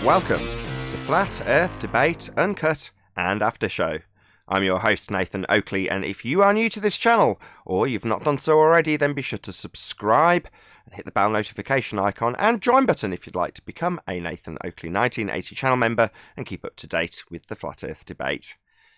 Welcome to Flat Earth Debate Uncut and After Show. I'm your host Nathan Oakley, and if you are new to this channel, or you've not done so already, then be sure to subscribe and hit the bell notification icon and join button if you'd like to become a Nathan Oakley 1980 channel member and keep up to date with the Flat Earth debate.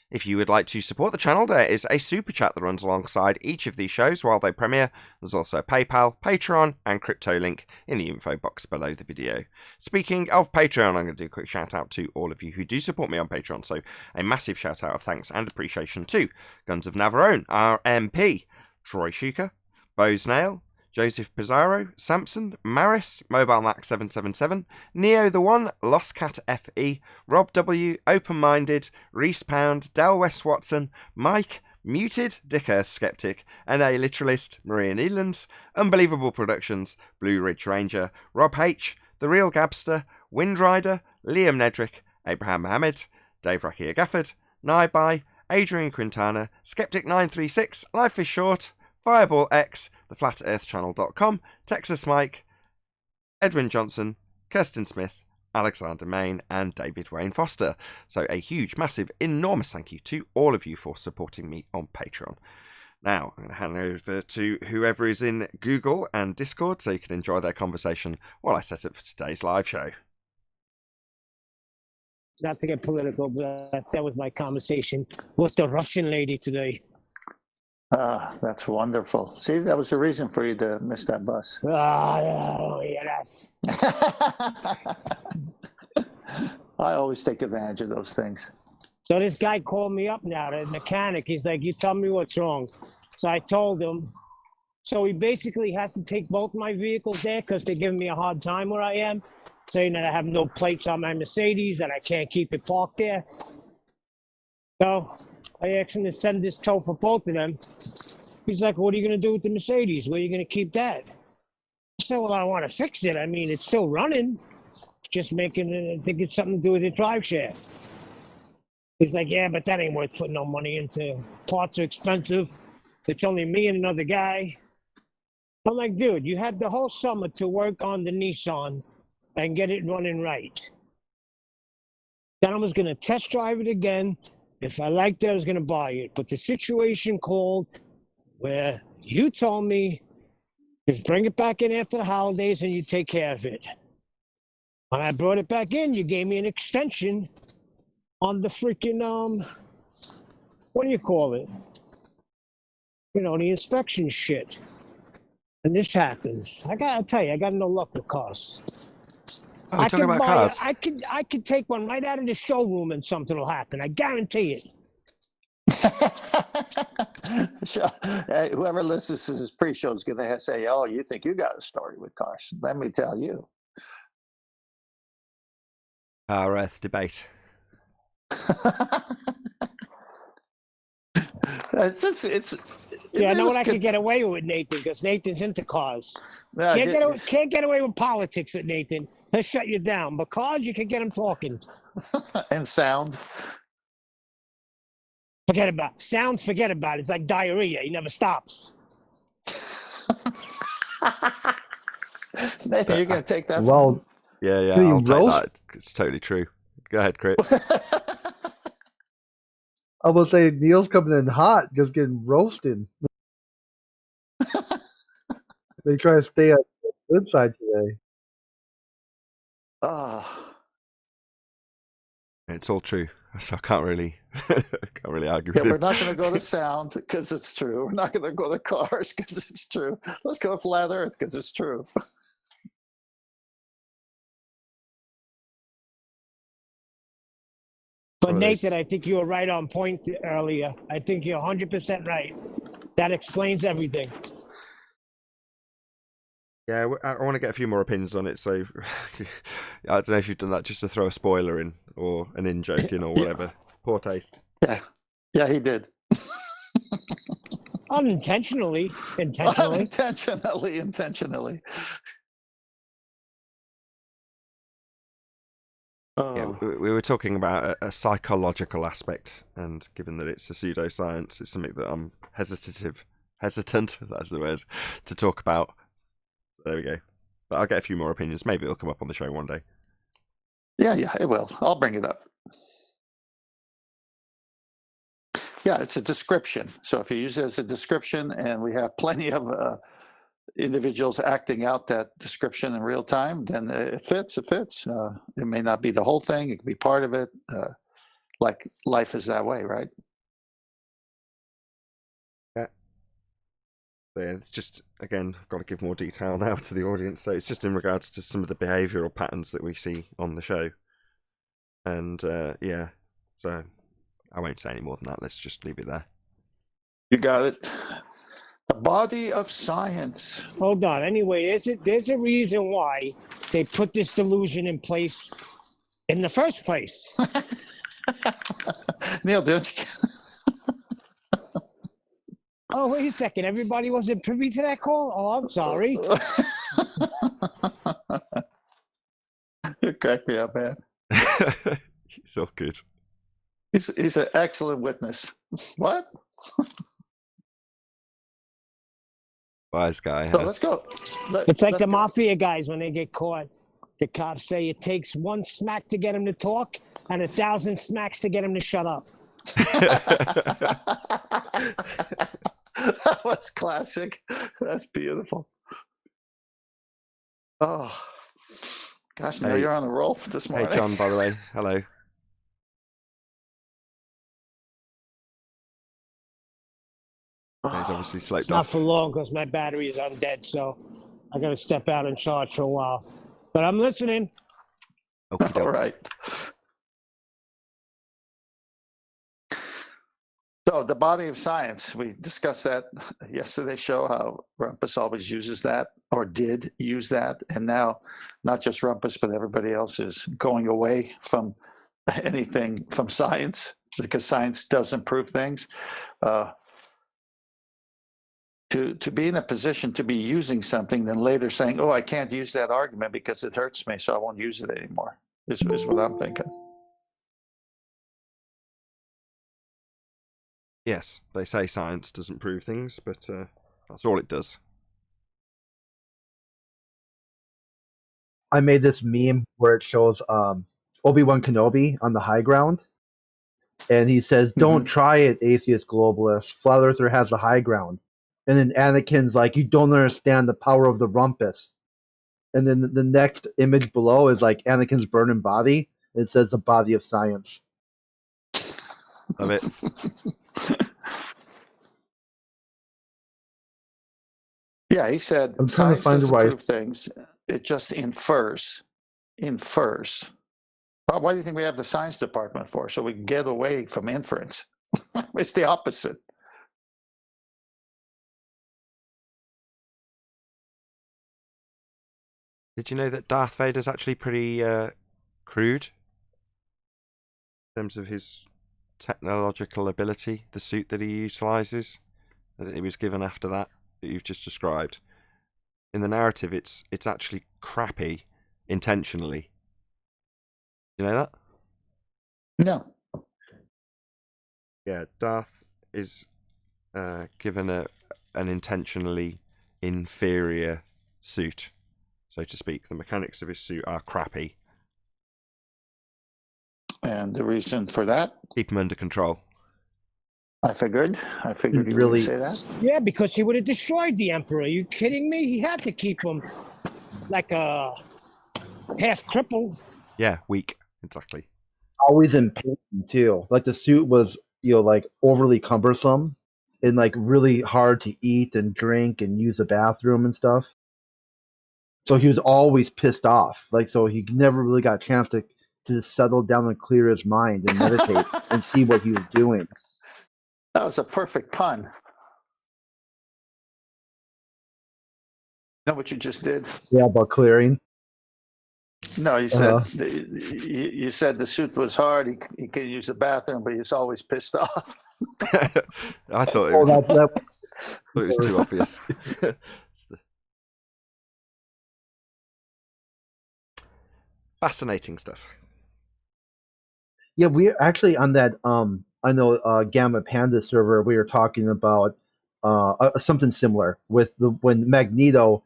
If you would like to support the channel, there is a super chat that runs alongside each of these shows while they premiere. There's also a PayPal, Patreon, and crypto link in the info box below the video. Speaking of Patreon, I'm going to do a quick shout out to all of you who do support me on Patreon. So a massive shout out of thanks and appreciation to Guns of Navarone, RMP, Troy Shuka, Bosnail, Joseph Pizarro, Samson, Maris, Mobile Max 777, Neo the One, Lost Cat FE, Rob W, Open Minded, Reese Pound, Del West Watson, Mike, Muted, Dick Earth Skeptic, NA Literalist, Maria Neelands, Unbelievable Productions, Blue Ridge Ranger, Rob H, The Real Gabster, Windrider, Liam Nedrick, Abraham Mohammed, Dave Rakia Gafford, Naibai, Adrian Quintana, Skeptic 936, Life is Short, Fireball X, theflatearthchannel.com, Texas Mike, Edwin Johnson, Kirsten Smith, Alexander Main, and David Wayne Foster. So a huge, massive, enormous thank you to all of you for supporting me on Patreon. Now, I'm going to hand over to whoever is in Google and Discord so you can enjoy their conversation while I set up for today's live show. Not to get political, but that was my conversation with the Russian lady today. Ah, that's wonderful. See, that was the reason for you to miss that bus. I always take advantage of those things. So this guy called me up now, the mechanic. He's like, you tell me what's wrong. So I told him. So he basically has to take both my vehicles there because they're giving me a hard time where I am, saying that I have no plates on my Mercedes, that I can't keep it parked there. So I asked him to send this tow for both of them. He's like, what are you going to do with the Mercedes? Where are you going to keep that? I said, well, I want to fix it. I mean, it's still running. Just making it, I think it's something to do with the drive shaft. He's like, yeah, but that ain't worth putting no money into. Parts are expensive. It's only me and another guy. I'm like, dude, you had the whole summer to work on the Nissan and get it running right. Then I was going to test drive it again. If I liked it, I was going to buy it. But the situation called where you told me, just bring it back in after the holidays and you take care of it. When I brought it back in, you gave me an extension on the freaking, what do you call it? You know, the inspection shit. And this happens. I got to tell you, I got no luck with cars. Oh, we're talking about cars. I could take one right out of the showroom and something will happen. I guarantee it. Whoever listens to this pre-show is going to say, oh, you think you got a story with cars. Let me tell you. Our Earth debate. See, I know what I could get away with Nathan, because Nathan's into cars. Can't get away with politics with Nathan. He'll shut you down. But cars, you can get him talking. And sound. Forget about it. Sound, forget about it. It's like diarrhea. He never stops. Nathan, you're going to take that? Well, yeah, I'll take that. It's totally true. Go ahead, Crit. I will say Neil's coming in hot, just getting roasted. They try to stay on the good side today. It's all true, so I can't really argue with We're him. not going to go to sound because it's true. We're not going to go to cars because it's true. Let's go flat Earth because it's true. But Nathan, I think you were right on point earlier. I think you're 100% right. That explains everything. Yeah, I want to get a few more opinions on it, so I don't know if you've done that just to throw a spoiler in or an in-joke in or whatever. Yeah. Poor taste. Yeah, he did. Unintentionally. Intentionally. Yeah, we were talking about a psychological aspect, and given that it's a pseudoscience, it's something that I'm hesitant, that's the word, to talk about. So there we go. But I'll get a few more opinions. Maybe it'll come up on the show one day. Yeah, it will. I'll bring it up. Yeah, it's a description. So if you use it as a description, and we have plenty of individuals acting out that description in real time, then it fits. It fits. It may not be the whole thing. It could be part of it. Like life is that way, right? Yeah. So yeah, it's just, again, I've got to give more detail now to the audience. So it's just in regards to some of the behavioural patterns that we see on the show. And yeah, so I won't say any more than that. Let's just leave it there. You got it. The body of science. Hold on. Anyway, there's a reason why they put this delusion in place in the first place. Neil, don't you? Oh, wait a second. Everybody wasn't privy to that call? Oh, I'm sorry. You crack me up, man. It's all good. He's an excellent witness. What? Wise guy. So Huh? let's go. It's like the mafia guys when they get caught. The cops say it takes one smack to get him to talk and 1,000 smacks to get him to shut up. That was classic. That's beautiful. Oh, gosh, Neil, Hey. you're on the roll this Hey, morning. John, by the way. Hello. He's obviously It's sloped not off. for long because my battery is undead, so I got to step out and charge for a while. But I'm listening. Okie All doke. right. So the body of science, we discussed that yesterday's show, how Rumpus always uses that, or did use that. And now not just Rumpus, but everybody else is going away from anything from science, because science doesn't prove things. To be in a position to be using something, then later saying, oh, I can't use that argument because it hurts me, so I won't use it anymore, is what I'm thinking. Yes, they say science doesn't prove things, but that's all it does. I made this meme where it shows Obi-Wan Kenobi on the high ground, and he says, "Don't try it, atheist globalist. Flat Earther has the high ground." And then Anakin's like, "You don't understand the power of the rumpus." And then the next image below is like Anakin's burning body. It says the body of science. Love it. Yeah, he said I'm trying to science find the doesn't right. prove things. It just infers. Well, why do you think we have the science department for? So we can get away from inference. It's the opposite. Did you know that Darth Vader's actually pretty crude in terms of his technological ability, the suit that he utilises, that he was given after that you've just described? In the narrative, it's actually crappy intentionally. You know that? No. Yeah, Darth is given an intentionally inferior suit, so to speak. The mechanics of his suit are crappy. And the reason for that? Keep him under control. I figured you Really- would say that. Yeah, because he would have destroyed the Emperor. Are you kidding me? He had to keep him like a half crippled. Yeah, weak. Exactly. Always in pain too. Like the suit was, like overly cumbersome and like really hard to eat and drink and use the bathroom and stuff. So he was always pissed off. Like, so he never really got a chance to just settle down and clear his mind and meditate and see what he was doing. That was a perfect pun. Know what you just did? Yeah, about clearing. No, you said you said the suit was hard. He could use the bathroom, but he's always pissed off. I thought it Oh, was, that thought it was too obvious. It's fascinating stuff. Yeah, we actually on that I know Gamma Panda server we were talking about something similar with when Magneto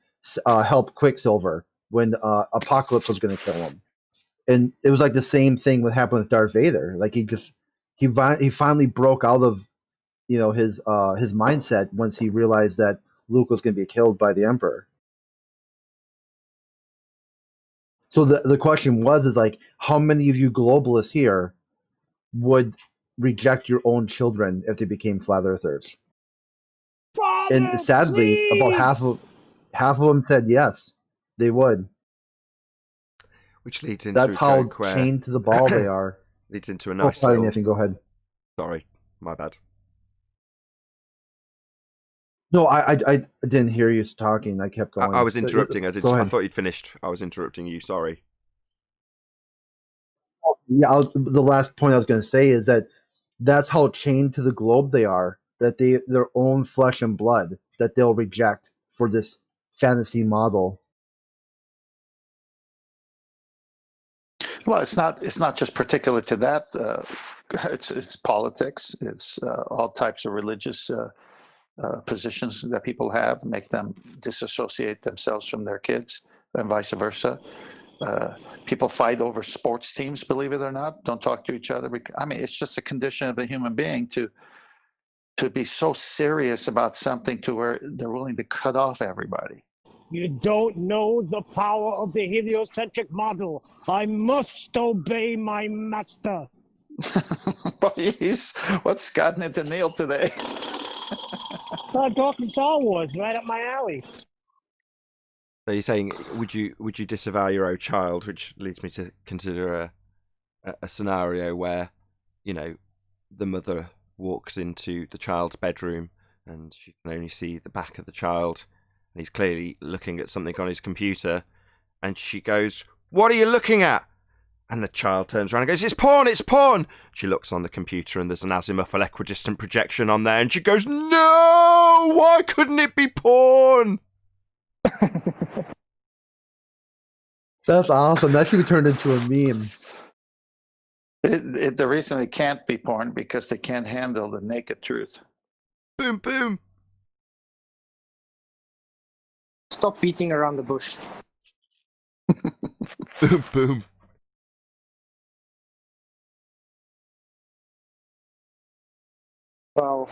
helped Quicksilver when Apocalypse was going to kill him. And it was like the same thing what happened with Darth Vader. Like he finally broke out of his mindset once he realized that Luke was going to be killed by the Emperor. So the question is like, how many of you globalists here would reject your own children if they became flat earthers? Father, And sadly, please! about half of them said yes, they would. Which leads into That's a how joke where chained to the ball they are. leads into a nice sorry, little... Nathan, go ahead. Sorry, my bad. No, I didn't hear you talking. I kept going. I was interrupting. I thought you'd finished. I was interrupting you. Sorry. Yeah, the last point I was going to say is that's how chained to the globe they are, that their own flesh and blood that they'll reject for this fantasy model. Well, it's not just particular to that. It's politics. It's all types of religious positions that people have, make them disassociate themselves from their kids, and vice versa. People fight over sports teams, believe it or not, don't talk to each other. I mean, it's just a condition of a human being to be so serious about something to where they're willing to cut off everybody. You don't know the power of the heliocentric model. I must obey my master. What's gotten into Neil today? Start talking Star Wars right up my alley. So you're saying, would you disavow your own child, which leads me to consider a scenario where, the mother walks into the child's bedroom and she can only see the back of the child, and he's clearly looking at something on his computer, and she goes, "What are you looking at?" And the child turns around and goes, "It's porn, it's porn!" She looks on the computer and there's an azimuthal equidistant projection on there, and she goes, "No! Why couldn't it be porn?" That's awesome. That should be turned into a meme. The reason it can't be porn because they can't handle the naked truth. Boom, boom. Stop beating around the bush. Boom, boom. Well,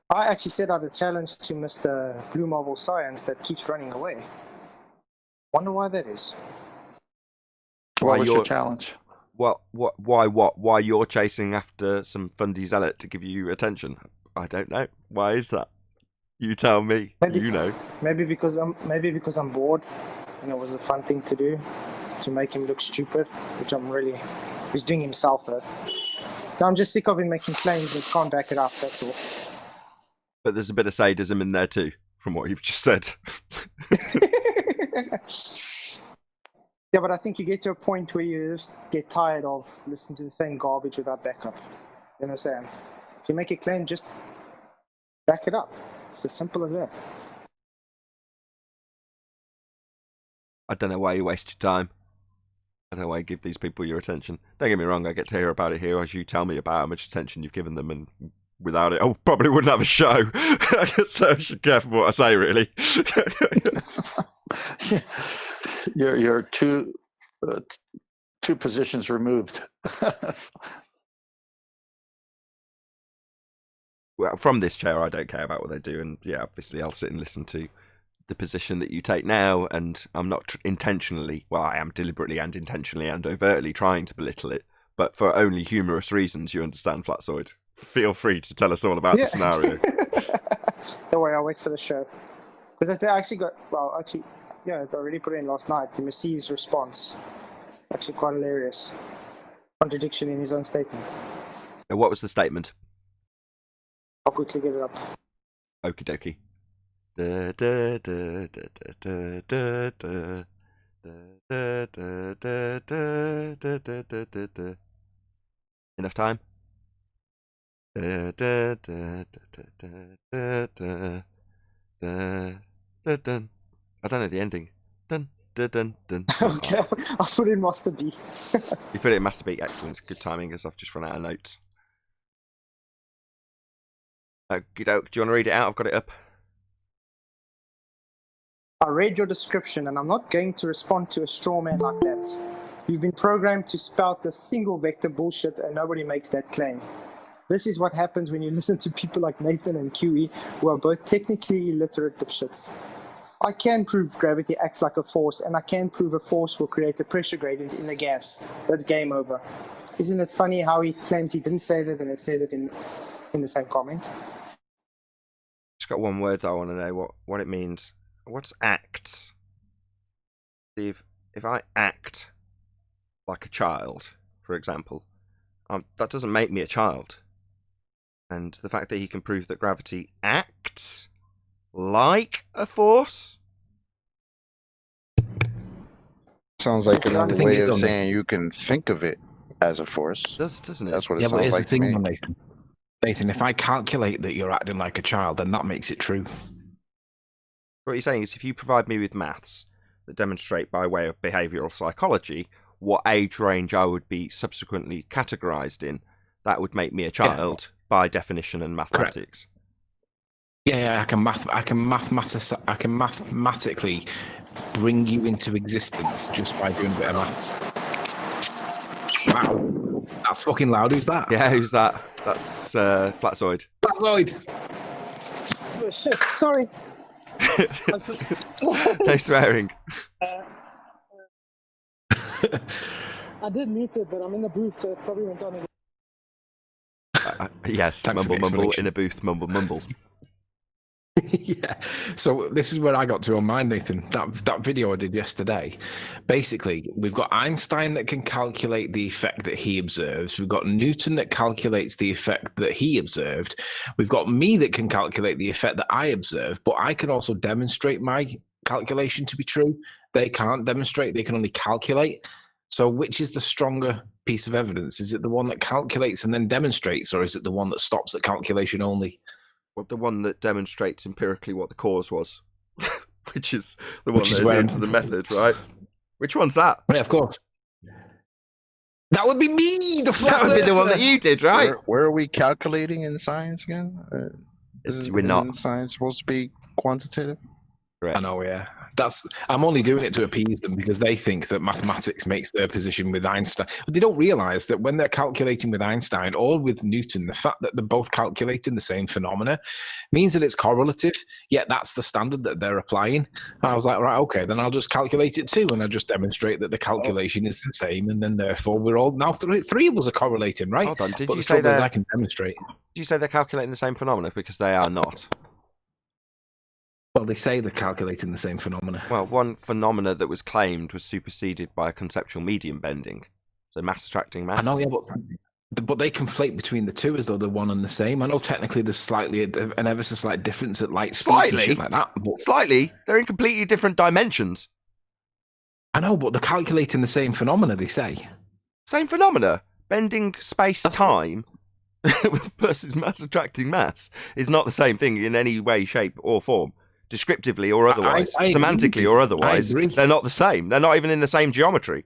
I actually set out a challenge to Mr. Blue Marble Science that keeps running away. Wonder why that is. What was your challenge? Why you're chasing after some fundy zealot to give you attention? I don't know. Why is that? You tell me. Maybe, you know. Maybe because I'm bored, and it was a fun thing to do, to make him look stupid, which he's doing himself though. No, I'm just sick of him making claims and can't back it up, that's all. But there's a bit of sadism in there too, from what you've just said. Yeah, but I think you get to a point where you just get tired of listening to the same garbage without backup. You know what I'm saying? If you make a claim, just back it up. It's as simple as that. I don't know why you waste your time. I don't know why you give these people your attention. Don't get me wrong, I get to hear about it here as you tell me about how much attention you've given them, and without it, I probably wouldn't have a show. So I should be careful what I say, really. You're two positions removed. Well, from this chair, I don't care about what they do, and yeah, obviously I'll sit and listen to the position that you take now, and I'm not intentionally, well, I am deliberately and intentionally and overtly trying to belittle it, but for only humorous reasons, you understand, Flatsoid. Feel free to tell us all about the scenario. Don't worry, I'll wait for the show. Because I actually got, I already put it in last night, the Messi's response. It's actually quite hilarious. Contradiction in his own statement. Now, what was the statement? I'll quickly get it up. Okie dokie. Da, da, da, da, da, da, da, da, da, da, da, da, da, da, da, da. Enough time? Da, da, da, da, da, da, da, da, da, dun. I don't know the ending. Dun, dun, dun, dun. Okay, I'll put in Master B. You put it in Master B. Excellent. Good timing, as I've just run out of notes. Okey doke. Do you want to read it out? I've got it up. I read your description, and I'm not going to respond to a straw man like that. You've been programmed to spout this single vector bullshit, and nobody makes that claim. This is what happens when you listen to people like Nathan and QE, who are both technically illiterate dipshits. I can prove gravity acts like a force, and I can prove a force will create a pressure gradient in a gas. That's game over. Isn't it funny how he claims he didn't say that and it says it in the same comment? Just got one word that I want to know what it means. What's acts? If I act like a child, for example, that doesn't make me a child. And the fact that he can prove that gravity acts like a force? Sounds like another thing way is of on saying you can think of it as a force. Doesn't it? That's what it Yeah, but sounds here's like the to thing, me. Nathan. Nathan, if I calculate that you're acting like a child, then that makes it true. What you're saying is if you provide me with maths that demonstrate by way of behavioural psychology what age range I would be subsequently categorised in, that would make me a child by definition and mathematics. Yeah, I can mathematically bring you into existence just by doing a bit of maths. Wow, that's fucking loud. Who's that? Yeah, who's that? That's Flatzoid. Lloyd. Oh, shit, sorry. No swearing. I did mute it, but I'm in the booth, so it probably went on again. Yes, Thanks for mumble the mumble explanation. in a booth, mumble mumble. Yeah. So this is where I got to on mine, Nathan. That video I did yesterday. Basically, we've got Einstein that can calculate the effect that he observes. We've got Newton that calculates the effect that he observed. We've got me that can calculate the effect that I observe, but I can also demonstrate my calculation to be true. They can't demonstrate, they can only calculate. So which is the stronger piece of evidence? Is it the one that calculates and then demonstrates, or is it the one that stops at calculation only? Well, the one that demonstrates empirically what the cause was, which is the one Which is that where- is into the method, right? Which one's that? Yeah, of course. That would be me, the That would be the one that you did, right? Where are we calculating in science again? We're not. Isn't science supposed to be quantitative? Correct. I know, yeah. I'm only doing it to appease them because they think that mathematics makes their position with Einstein. But they don't realize that when they're calculating with Einstein or with Newton, the fact that they're both calculating the same phenomena means that it's correlative, yet that's the standard that they're applying. And I was like, right, okay, then I'll just calculate it too. And I just demonstrate that the calculation is the same. And then therefore we're all now three of us are correlating, right? Hold on, did But you the say trouble is that? I can demonstrate. Did you say they're calculating the same phenomena? Because they are not. Well, they say they're calculating the same phenomena. Well, one phenomena that was claimed was superseded by a conceptual medium bending. So mass attracting mass. I know, yeah, but they conflate between the two as though they're one and the same. I know technically there's slightly an ever so slight difference at light speeds and Slightly? shit like that. But Slightly. They're in completely different dimensions. I know, but they're calculating the same phenomena. They say. Same phenomena. Bending space-time versus mass attracting mass is not the same thing in any way, shape, or form. Descriptively or otherwise, I agree with semantically you. or I otherwise, agree. they're not the same. They're not even in the same geometry.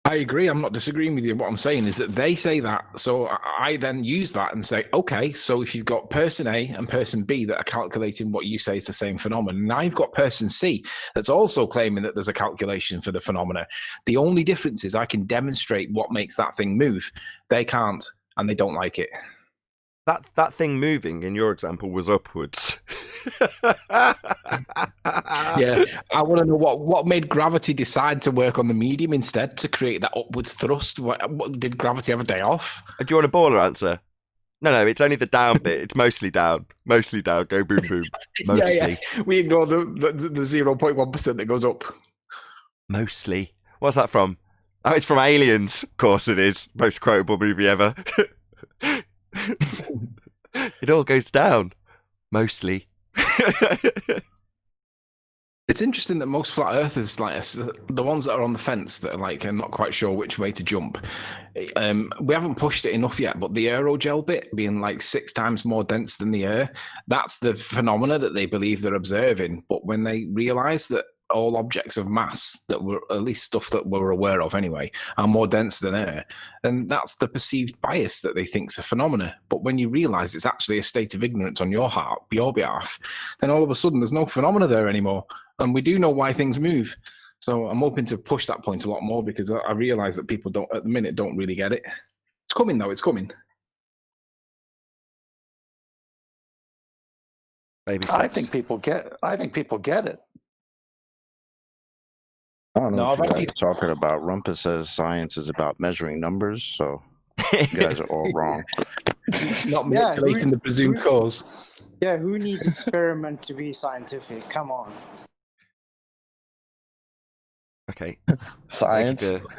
I agree. I'm not disagreeing with you. What I'm saying is that they say that. So I then use that and say, okay, so if you've got person A and person B that are calculating what you say is the same phenomenon, now you've got person C that's also claiming that there's a calculation for the phenomena. The only difference is I can demonstrate what makes that thing move. They can't, and they don't like it. That thing moving in your example was upwards. Yeah, I want to know what made gravity decide to work on the medium instead to create that upwards thrust. What did gravity have a day off? Do you want a baller answer? No, it's only the down bit. It's mostly down. Mostly down. Go boom boom. Mostly. Yeah. We ignore the 0.1% that goes up. Mostly. What's that from? Oh, it's from Aliens. Of course it is. Most quotable movie ever. It all goes down. Mostly. It's interesting that most flat earthers, like the ones that are on the fence that are not quite sure which way to jump, we haven't pushed it enough yet, but the aerogel bit being like 6 times more dense than the air, that's the phenomena that they believe they're observing. But when they realize that all objects of mass, that were at least stuff that we're aware of anyway, are more dense than air, and that's the perceived bias that they think's a phenomena. But when you realize it's actually a state of ignorance on your behalf, then all of a sudden there's no phenomena there anymore, and we do know why things move. So I'm hoping to push that point a lot more because I realise that people don't, at the minute, don't really get it. It's coming though. It's coming. Baby steps. I think people get it. I don't know No, what you I've guys are talking about. Rumpus says science is about measuring numbers, so you guys are all wrong. Not Yeah, manipulating the presumed cause. Yeah, who needs experiment to be scientific? Come on. Okay. Science. Thank you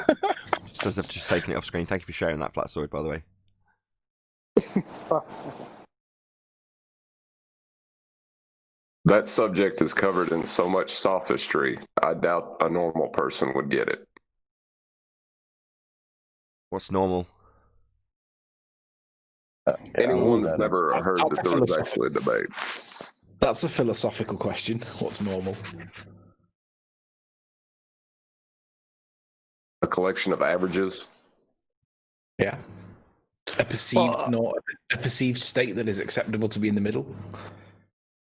just as I've just taken it off screen, thank you for sharing that, Flatsoid, by the way. That subject is covered in so much sophistry, I doubt a normal person would get it. What's normal? Anyone that's never heard That's that a there was philosophical- actually a debate. That's a philosophical question. What's normal? A collection of averages. Yeah. A perceived state that is acceptable to be in the middle.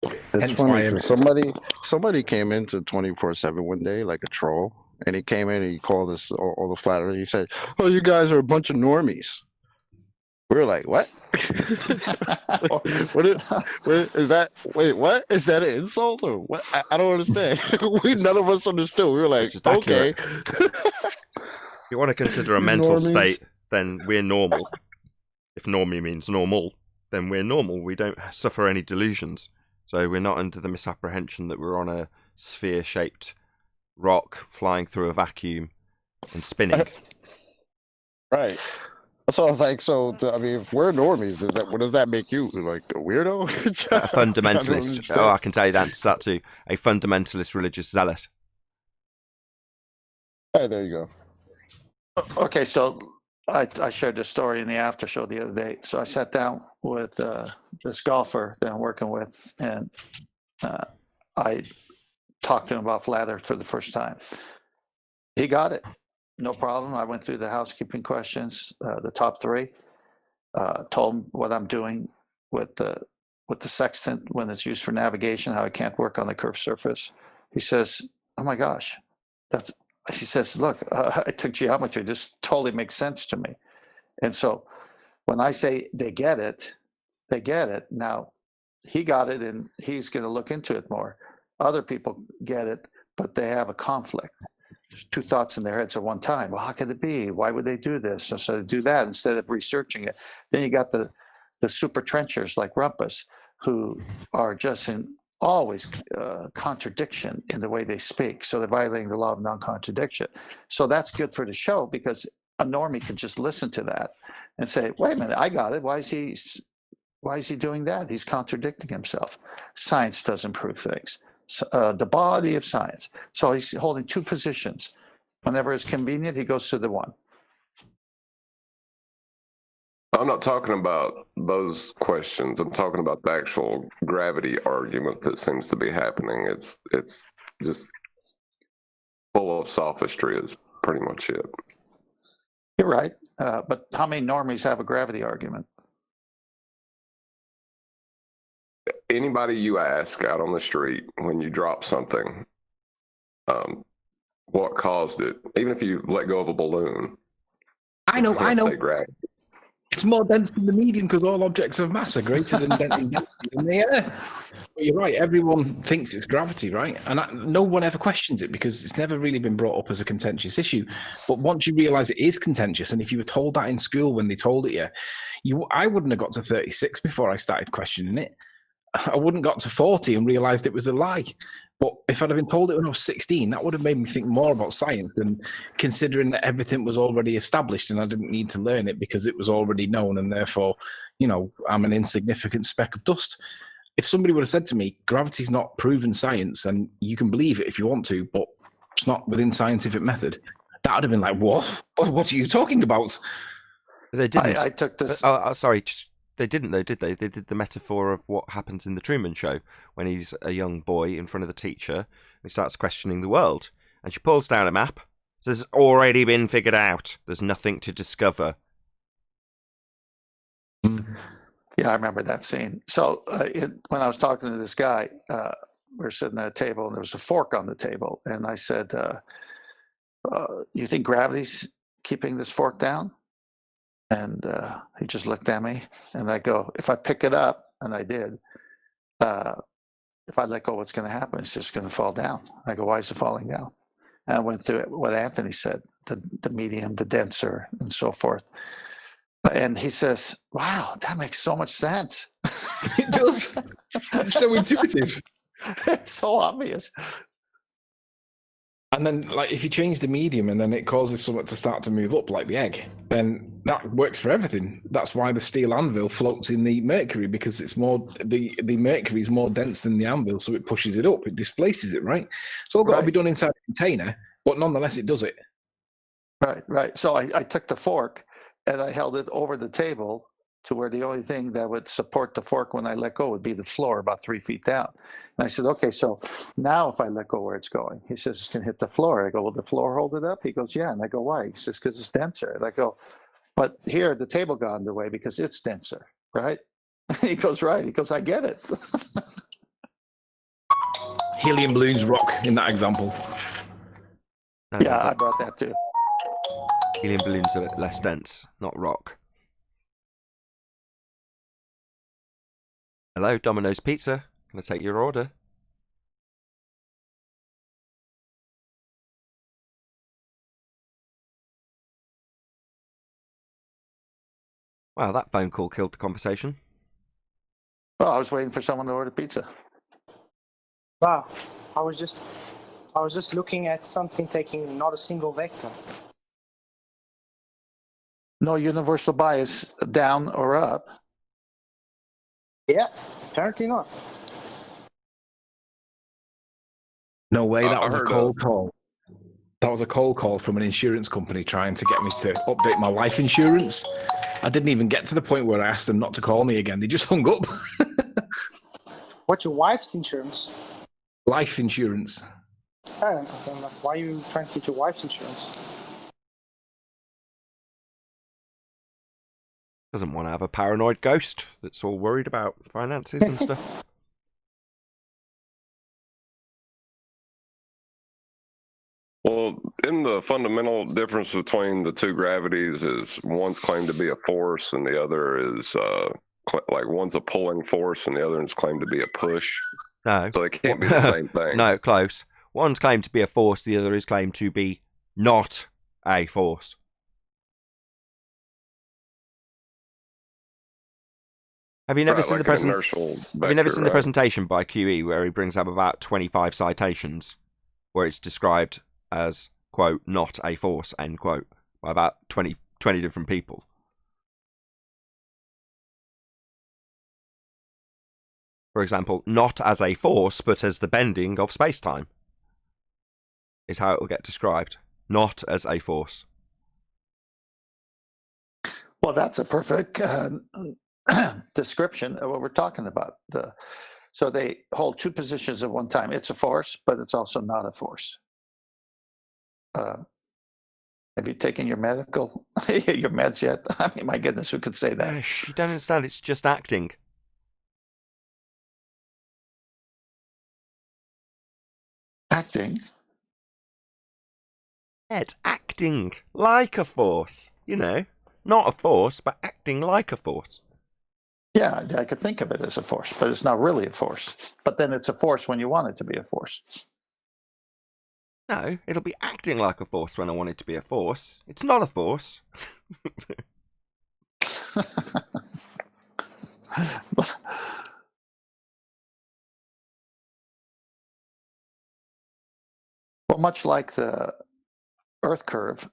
It's Hence funny why 'cause somebody came into 24/7 one day like a troll, and he came in and he called us all the flat earthers. He said, "Oh, you guys are a bunch of normies." We were like, "What? what is that? Wait, what is that an insult or what? I don't understand." None of us understood. We were like, It's just "Okay." accurate. If you want to consider a You mental normies. state, then we're normal. If normie means normal, then we're normal. We don't suffer any delusions. So we're not under the misapprehension that we're on a sphere-shaped rock flying through a vacuum and spinning. Right. So I was like, I mean, if we're normies, what does that make you? Like a weirdo? A fundamentalist. understand. Oh, I can tell you that too. A fundamentalist religious zealot. Hey, there you go. Okay, so I shared this story in the after show the other day. So I sat down with this golfer that I'm working with, and I talked to him about flat Earth for the first time. He got it, no problem. I went through the housekeeping questions, the top three. Told him what I'm doing with the sextant when it's used for navigation, how it can't work on the curved surface. He says, "Oh my gosh, that's." He says, "Look, I took geometry. This totally makes sense to me." And so when I say they get it, they get it. Now, he got it, and he's going to look into it more. Other people get it, but they have a conflict. There's two thoughts in their heads at one time. Well, how could it be? Why would they do this? So they do that instead of researching it. Then you got the super trenchers like Rumpus, who are just in always contradiction in the way they speak. So they're violating the law of non-contradiction. So that's good for the show because a normie can just listen to that and say, wait a minute, I got it. Why is he doing that? He's contradicting himself. Science doesn't prove things. So, the body of science. So he's holding two positions. Whenever it's convenient, he goes to the one. I'm not talking about those questions. I'm talking about the actual gravity argument that seems to be happening. It's just full of sophistry is pretty much it. You're right. But how many normies have a gravity argument? Anybody you ask out on the street when you drop something, what caused it? Even if you let go of a balloon, I know. say gravity. It's more dense than the medium because all objects of mass are greater than density in the air. But you're right. Everyone thinks it's gravity, right? And no one ever questions it because it's never really been brought up as a contentious issue. But once you realise it is contentious, and if you were told that in school when they told it I wouldn't have got to 36 before I started questioning it. I wouldn't got to 40 and realised it was a lie. But if I'd have been told it when I was 16, that would have made me think more about science than considering that everything was already established and I didn't need to learn it because it was already known and therefore, I'm an insignificant speck of dust. If somebody would have said to me, gravity's not proven science and you can believe it if you want to, but it's not within scientific method, that would have been like, what? What are you talking about? They didn't. I took this. Sorry. They didn't, though, did they? They did the metaphor of what happens in the Truman Show when he's a young boy in front of the teacher and he starts questioning the world. And she pulls down a map, says, it's already been figured out. There's nothing to discover. Yeah, I remember that scene. So when I was talking to this guy, we were sitting at a table, and there was a fork on the table, and I said, "You think gravity's keeping this fork down?" And he just looked at me, and I go, "If I pick it up," and I did. If I let go, what's going to happen? It's just going to fall down. I go, "Why is it falling down?" And I went through what Anthony said, the medium, the denser, and so forth. And he says, "Wow, that makes so much sense." It does. It's so intuitive. It's so obvious. And then, like, if you change the medium and then it causes something to start to move up, like the egg, then that works for everything. That's why the steel anvil floats in the mercury, because it's more the mercury is more dense than the anvil, so it pushes it up, it displaces it, right? It's all got to be done inside a container, but nonetheless, it does it. Right. So I took the fork and I held it over the table to where the only thing that would support the fork when I let go would be the floor about 3 feet down. And I said, "Okay, so now if I let go, where it's going?" He says, "It's going to hit the floor." I go, "Will the floor hold it up?" He goes, "Yeah." And I go, "Why?" He says, "Because it's denser." And I go, "But here the table got in the way because it's denser, right?" He goes, "Right." He goes, "I get it." Helium balloons rock in that example. Yeah, I brought that too. Helium balloons are less dense, not rock. Hello, Domino's Pizza. Can I take your order? Wow, that phone call killed the conversation. Well, I was waiting for someone to order pizza. Wow, I was just looking at something taking not a single vector. No universal bias down or up. Yeah, apparently not. No way, that I was a heard cold call. That was a cold call from an insurance company trying to get me to update my life insurance. I didn't even get to the point where I asked them not to call me again. They just hung up. What's your wife's insurance? Life insurance. Oh, why are you trying to get your wife's insurance? Doesn't want to have a paranoid ghost that's all worried about finances and stuff. Well, in the fundamental difference between the two gravities is one's claimed to be a force and the other is like one's a pulling force and the other is claimed to be a push. No. So they can't be the same thing. No, close. One's claimed to be a force, the other is claimed to be not a force. Have you never seen the presentation by QE where he brings up about 25 citations where it's described as, quote, not a force, end quote, by about 20 different people? For example, not as a force, but as the bending of space-time is how it will get described. Not as a force. Well, that's a perfect description of what we're talking about. So they hold two positions at one time. It's a force, but it's also not a force. Have you taken your your meds yet? I mean, my goodness, who could say that? You don't understand. It's just acting. Acting? Yeah, it's acting like a force. You know, not a force, but acting like a force. Yeah, I could think of it as a force, but it's not really a force. But then it's a force when you want it to be a force. No, it'll be acting like a force when I want it to be a force. It's not a force. Well, much like the Earth curve,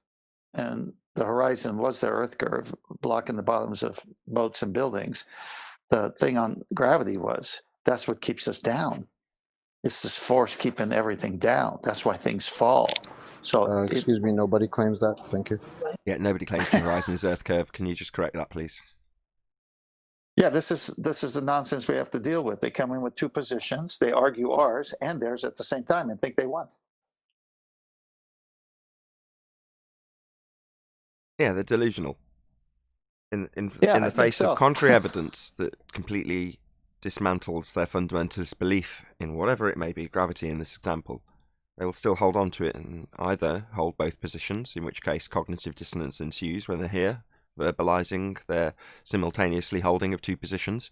and the horizon was the Earth curve, blocking the bottoms of boats and buildings, the thing on gravity was, that's what keeps us down. It's this force keeping everything down. That's why things fall. So excuse me, nobody claims that. Thank you. Yeah, nobody claims the horizon is Earth curve. Can you just correct that, please? Yeah, this is the nonsense we have to deal with. They come in with two positions. They argue ours and theirs at the same time and think they won. Yeah, they're delusional. In the face of contrary evidence that completely dismantles their fundamentalist belief in whatever it may be, gravity in this example, they will still hold on to it and either hold both positions, in which case cognitive dissonance ensues when they're here, verbalizing their simultaneously holding of two positions.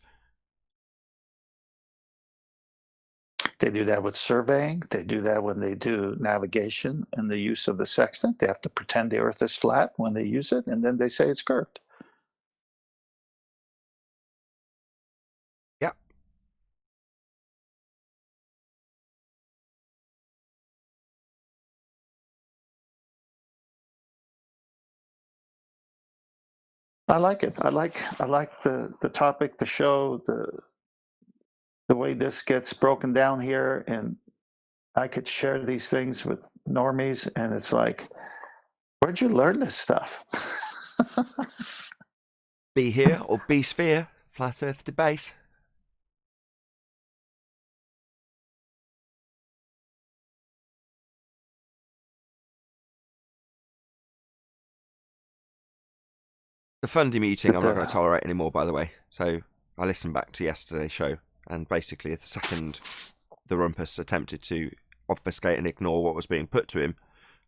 They do that with surveying. They do that when they do navigation and the use of the sextant. They have to pretend the Earth is flat when they use it, and then they say it's curved. Yeah. I like it. I like the topic, the show, the way this gets broken down here, and I could share these things with normies, and it's like, where'd you learn this stuff? Be here or be sphere, flat Earth debate. The Fundy muting I'm not going to tolerate anymore, by the way. So I listened back to yesterday's show, and basically the second the Rumpus attempted to obfuscate and ignore what was being put to him,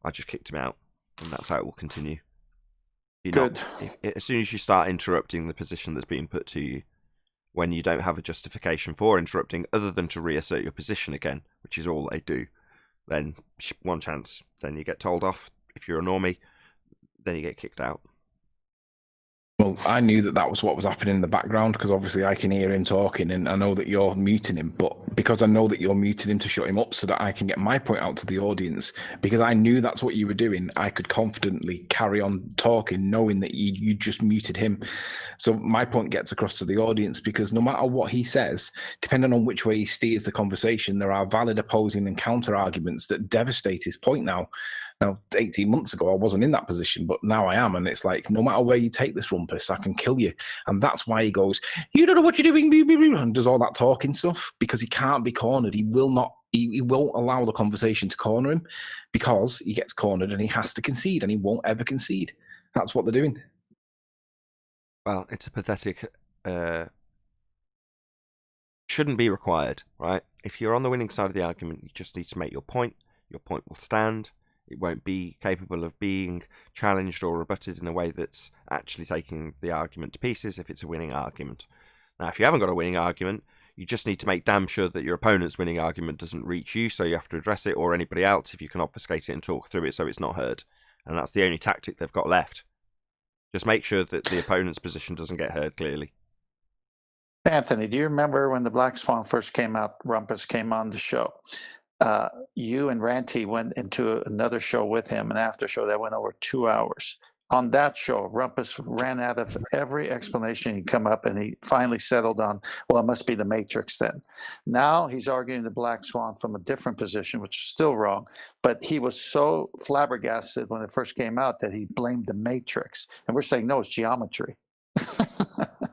I just kicked him out, and that's how it will continue. Good. As soon as you start interrupting the position that's being put to you, when you don't have a justification for interrupting other than to reassert your position again, which is all they do, then one chance, then you get told off. If you're a normie, then you get kicked out. Well, I knew that was what was happening in the background, because obviously I can hear him talking, and I know that you're muting him, but because I know that you're muting him to shut him up so that I can get my point out to the audience, because I knew that's what you were doing, I could confidently carry on talking knowing that you just muted him. So my point gets across to the audience, because no matter what he says, depending on which way he steers the conversation, there are valid opposing and counter arguments that devastate his point now. Now, 18 months ago, I wasn't in that position, but now I am. And it's like, no matter where you take this Rumpus, I can kill you. And that's why he goes, you don't know what you're doing, and does all that talking stuff, because he can't be cornered. He will not, he won't allow the conversation to corner him, because he gets cornered and he has to concede, and he won't ever concede. That's what they're doing. Well, it's a pathetic, shouldn't be required, right? If you're on the winning side of the argument, you just need to make your point. Your point will stand. It won't be capable of being challenged or rebutted in a way that's actually taking the argument to pieces if it's a winning argument. Now, if you haven't got a winning argument, you just need to make damn sure that your opponent's winning argument doesn't reach you, so you have to address it, or anybody else if you can obfuscate it and talk through it so it's not heard. And that's the only tactic they've got left. Just make sure that the opponent's position doesn't get heard clearly. Anthony, do you remember when the Black Swan first came out, Rumpus came on the show? You and Ranty went into another show with him, an after show that went over 2 hours. On that show, Rumpus ran out of every explanation. He'd come up and he finally settled on, well, it must be the Matrix then. Now he's arguing the Black Swan from a different position, which is still wrong. But he was so flabbergasted when it first came out that he blamed the Matrix. And we're saying, no, it's geometry.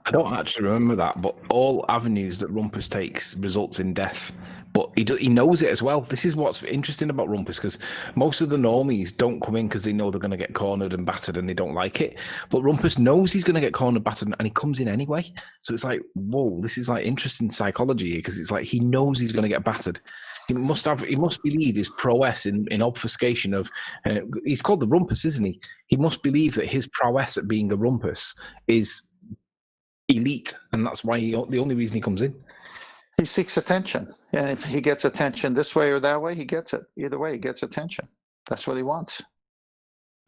I don't actually remember that, but all avenues that Rumpus takes results in death. But he knows it as well. This is what's interesting about Rumpus, because most of the normies don't come in because they know they're going to get cornered and battered and they don't like it. But Rumpus knows he's going to get cornered, battered, and he comes in anyway. So it's like, whoa, this is like interesting psychology here, because it's like he knows he's going to get battered. He must believe his prowess in obfuscation of. He's called the Rumpus, isn't he? He must believe that his prowess at being a Rumpus is elite, and that's why the only reason he comes in. He seeks attention, and if he gets attention this way or that way, he gets it. Either way, he gets attention. That's what he wants.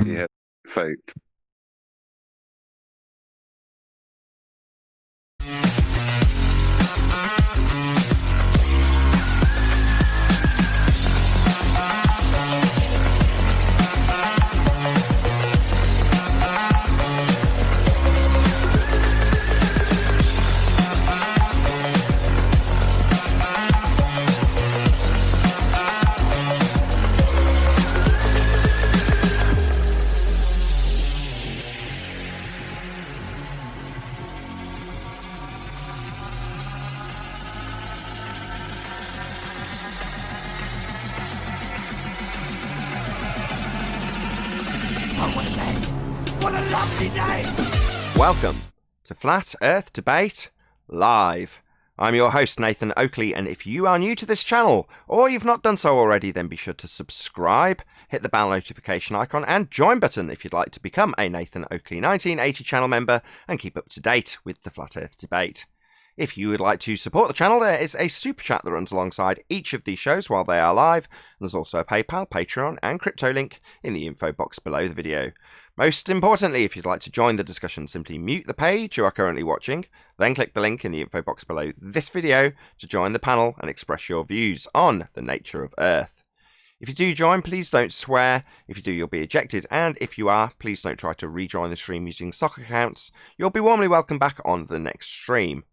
He had faith. Welcome to Flat Earth Debate Live. I'm your host, Nathan Oakley, and if you are new to this channel, or you've not done so already, then be sure to subscribe, hit the bell notification icon, and join button if you'd like to become a Nathan Oakley 1980 channel member and keep up to date with the Flat Earth debate. If you would like to support the channel, there is a super chat that runs alongside each of these shows while they are live, and there's also a PayPal, Patreon, and crypto link in the info box below the video. Most importantly, if you'd like to join the discussion, simply mute the page you are currently watching, then click the link in the info box below this video to join the panel and express your views on the nature of Earth. If you do join, please don't swear. If you do, you'll be ejected, and if you are, please don't try to rejoin the stream using stock accounts. You'll be warmly welcomed back on the next stream.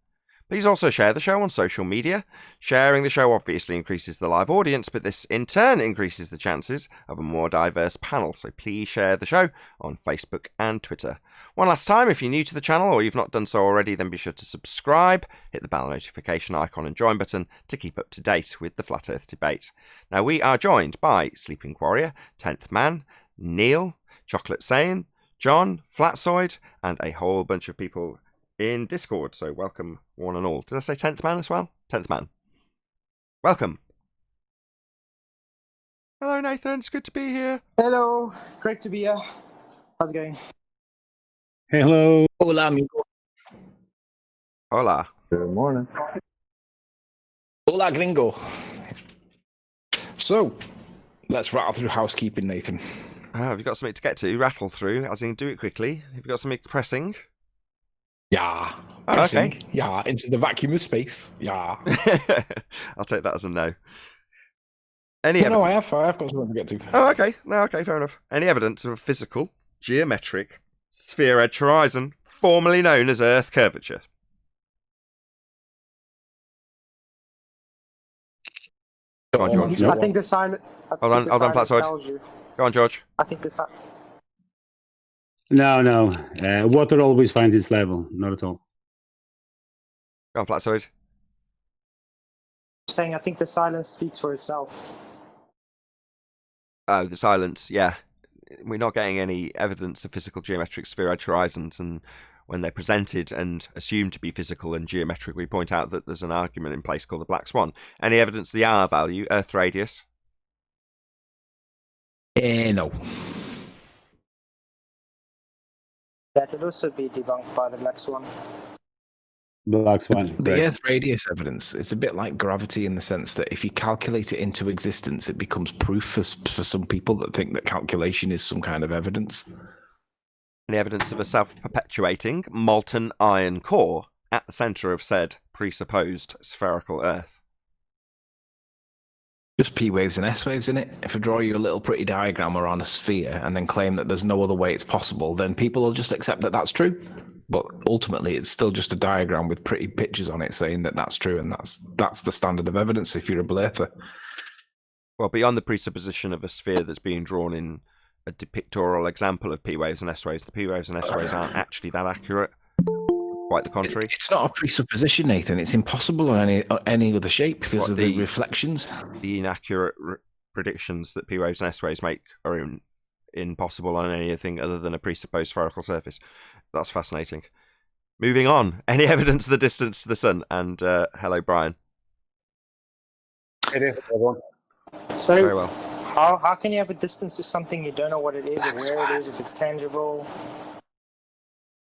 Please also share the show on social media. Sharing the show obviously increases the live audience, but this in turn increases the chances of a more diverse panel, so please share the show on Facebook and Twitter. One last time, if you're new to the channel or you've not done so already, then be sure to subscribe, hit the bell notification icon and join button to keep up to date with the Flat Earth debate. Now, we are joined by Sleeping Warrior, 10th Man, Neil, Chocolate Saiyan, John, Flatsoid, and a whole bunch of people in Discord, so welcome one and all. Did I say 10th Man as well? 10th Man. Welcome. Hello, Nathan. It's good to be here. Hello, great to be here. How's it going? Hello. Hola, amigo. Hola. Good morning. Hola, gringo. So, let's rattle through housekeeping, Nathan. Have you got something to get to? Rattle through, as in do it quickly. Have you got something pressing? Yeah. Oh, Pressing. okay. Yeah, into the vacuum of space. Yeah. I'll take that as a no. Any No, I evidence? have got something to get to. Oh, okay. No, okay, fair enough. Any evidence of a physical, geometric, sphere-edge horizon, formerly known as Earth curvature? Go on, George. Nope. I think the silent. Hold on, Flatsoid. Tells you. Go on, George. I think the No. Water always finds its level. Not at all. Go on, Flatsoid. saying I think the silence speaks for itself. Oh, the silence, yeah. We're not getting any evidence of physical geometric sphere-edge horizons, and when they're presented and assumed to be physical and geometric, we point out that there's an argument in place called the black swan. Any evidence of the R value, Earth radius? No. That could also be debunked by the black swan. Black swan. The right. Earth radius evidence, it's a bit like gravity in the sense that if you calculate it into existence, it becomes proof for some people that think that calculation is some kind of evidence. Any evidence of a self-perpetuating molten iron core at the centre of said presupposed spherical Earth? Just P waves and S waves in it. If I draw you a little pretty diagram around a sphere and then claim that there's no other way it's possible, then people will just accept that that's true. But ultimately, it's still just a diagram with pretty pictures on it saying that that's true, and that's the standard of evidence if you're a belather. Well, beyond the presupposition of a sphere that's being drawn in a depictorial example of P waves and S waves, the P waves and S waves aren't actually that accurate. Quite the contrary. It's not a presupposition, Nathan. It's impossible on any other shape because of the reflections. The inaccurate predictions that P waves and S waves make are impossible on anything other than a presupposed spherical surface. That's fascinating. Moving on. Any evidence of the distance to the sun? And hello, Brian. It is everyone. So Very well. how can you have a distance to something you don't know what it is or where it is, if it's tangible?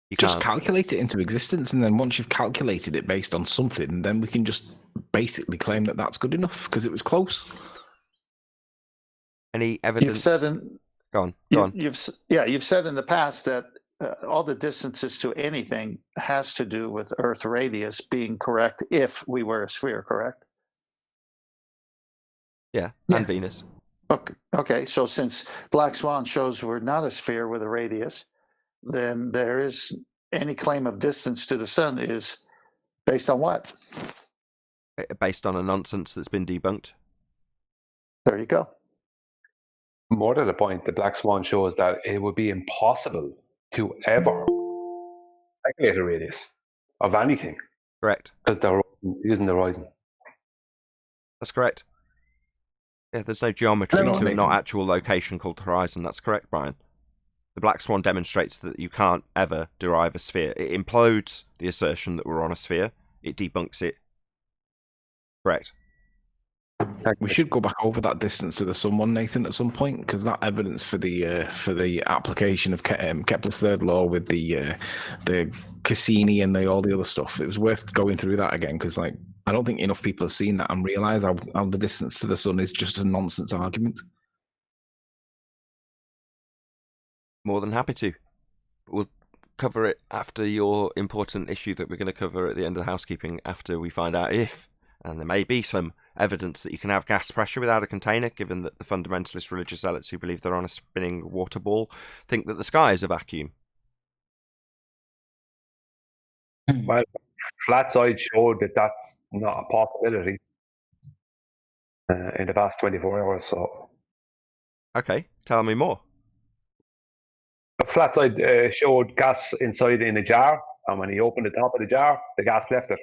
You Just can't. calculate it into existence, and then once you've calculated it based on something, then we can just basically claim that that's good enough because it was close. Any evidence? You've said in, Go on. You've said in the past that all the distances to anything has to do with Earth radius being correct if we were a sphere, correct? Yeah, Yeah. and Venus. Okay. So since Black Swan shows we're not a sphere with a radius, then there is any claim of distance to the sun is based on what? Based on a nonsense that's been debunked. There you go. More to the point, the Black Swan shows that it would be impossible to ever calculate a radius of anything Correct. because they're using the horizon. That's correct. Yeah, there's no geometry No, to a Nathan. not actual location called the horizon. That's correct, Brian. The Black Swan demonstrates that you can't ever derive a sphere. It implodes the assertion that we're on a sphere. It debunks it Correct. We should go back over that distance to the sun one, Nathan, at some point, because that evidence for the application of Kepler's third law with the Cassini and all the other stuff, it was worth going through that again, because I don't think enough people have seen that and realise how the distance to the sun is just a nonsense argument. More than happy to. We'll cover it after your important issue that we're going to cover at the end of the housekeeping, after we find out if, and there may be some evidence that you can have gas pressure without a container, given that the fundamentalist religious zealots who believe they're on a spinning water ball think that the sky is a vacuum. Well, Flatside showed that that's not a possibility in the past 24 hours. So, Okay, tell me more. Flatside showed gas inside in a jar, and when he opened the top of the jar, the gas left it.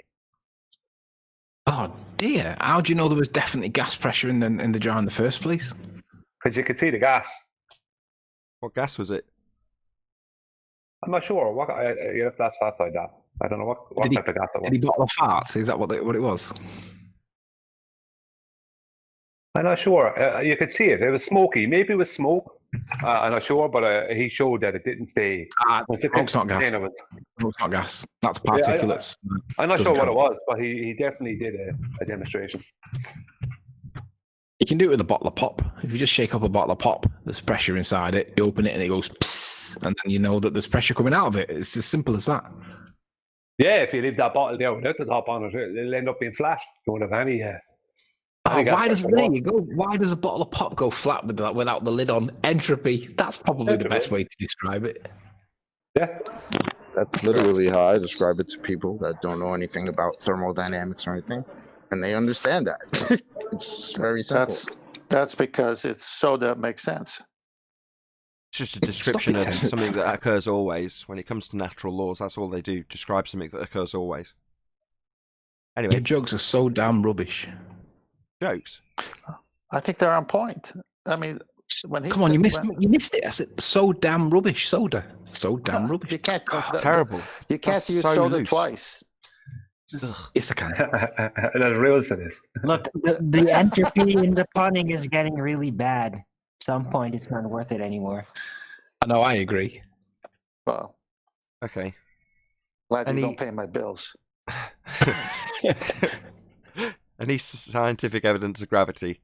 Oh dear! How do you know there was definitely gas pressure in the jar in the first place? Because you could see the gas. What gas was it? I'm not sure. You have to ask Flatside that. I don't know what type of gas it was. Did he bottle a fart? Is that what it was? I'm not sure. You could see it. It was smoky. Maybe it was smoke. I'm not sure, but he showed that it didn't stay. Smoke's not gas. Smoke's not gas. That's particulates. I'm not sure what it was, but he definitely did a demonstration. You can do it with a bottle of pop. If you just shake up a bottle of pop, there's pressure inside it. You open it and it goes psst, and then you know that there's pressure coming out of it. It's as simple as that. Yeah, if you leave that bottle there without the top on it, it'll end up being flat. You won't have any. Why does a bottle of pop go flat without the lid on? Entropy. That's probably the best way to describe it. Yeah. That's literally how I describe it to people that don't know anything about thermodynamics or anything, and they understand that. It's very simple. That's because it's so that makes sense. It's just a description of something that occurs always. When it comes to natural laws, that's all they do. Describe something that occurs always. Anyway. Your jokes are so damn rubbish. Jokes? I think they're on point. I mean, when he you missed it. I said, so damn rubbish, soda. So damn rubbish. You can't. Terrible. You can't use so soda loose. twice. It's a kind of... There's rules to this. Look, the entropy in the punning is getting really bad. At some point, it's not worth it anymore. I know, I agree. Well, okay. Glad you don't pay my bills. Any scientific evidence of gravity?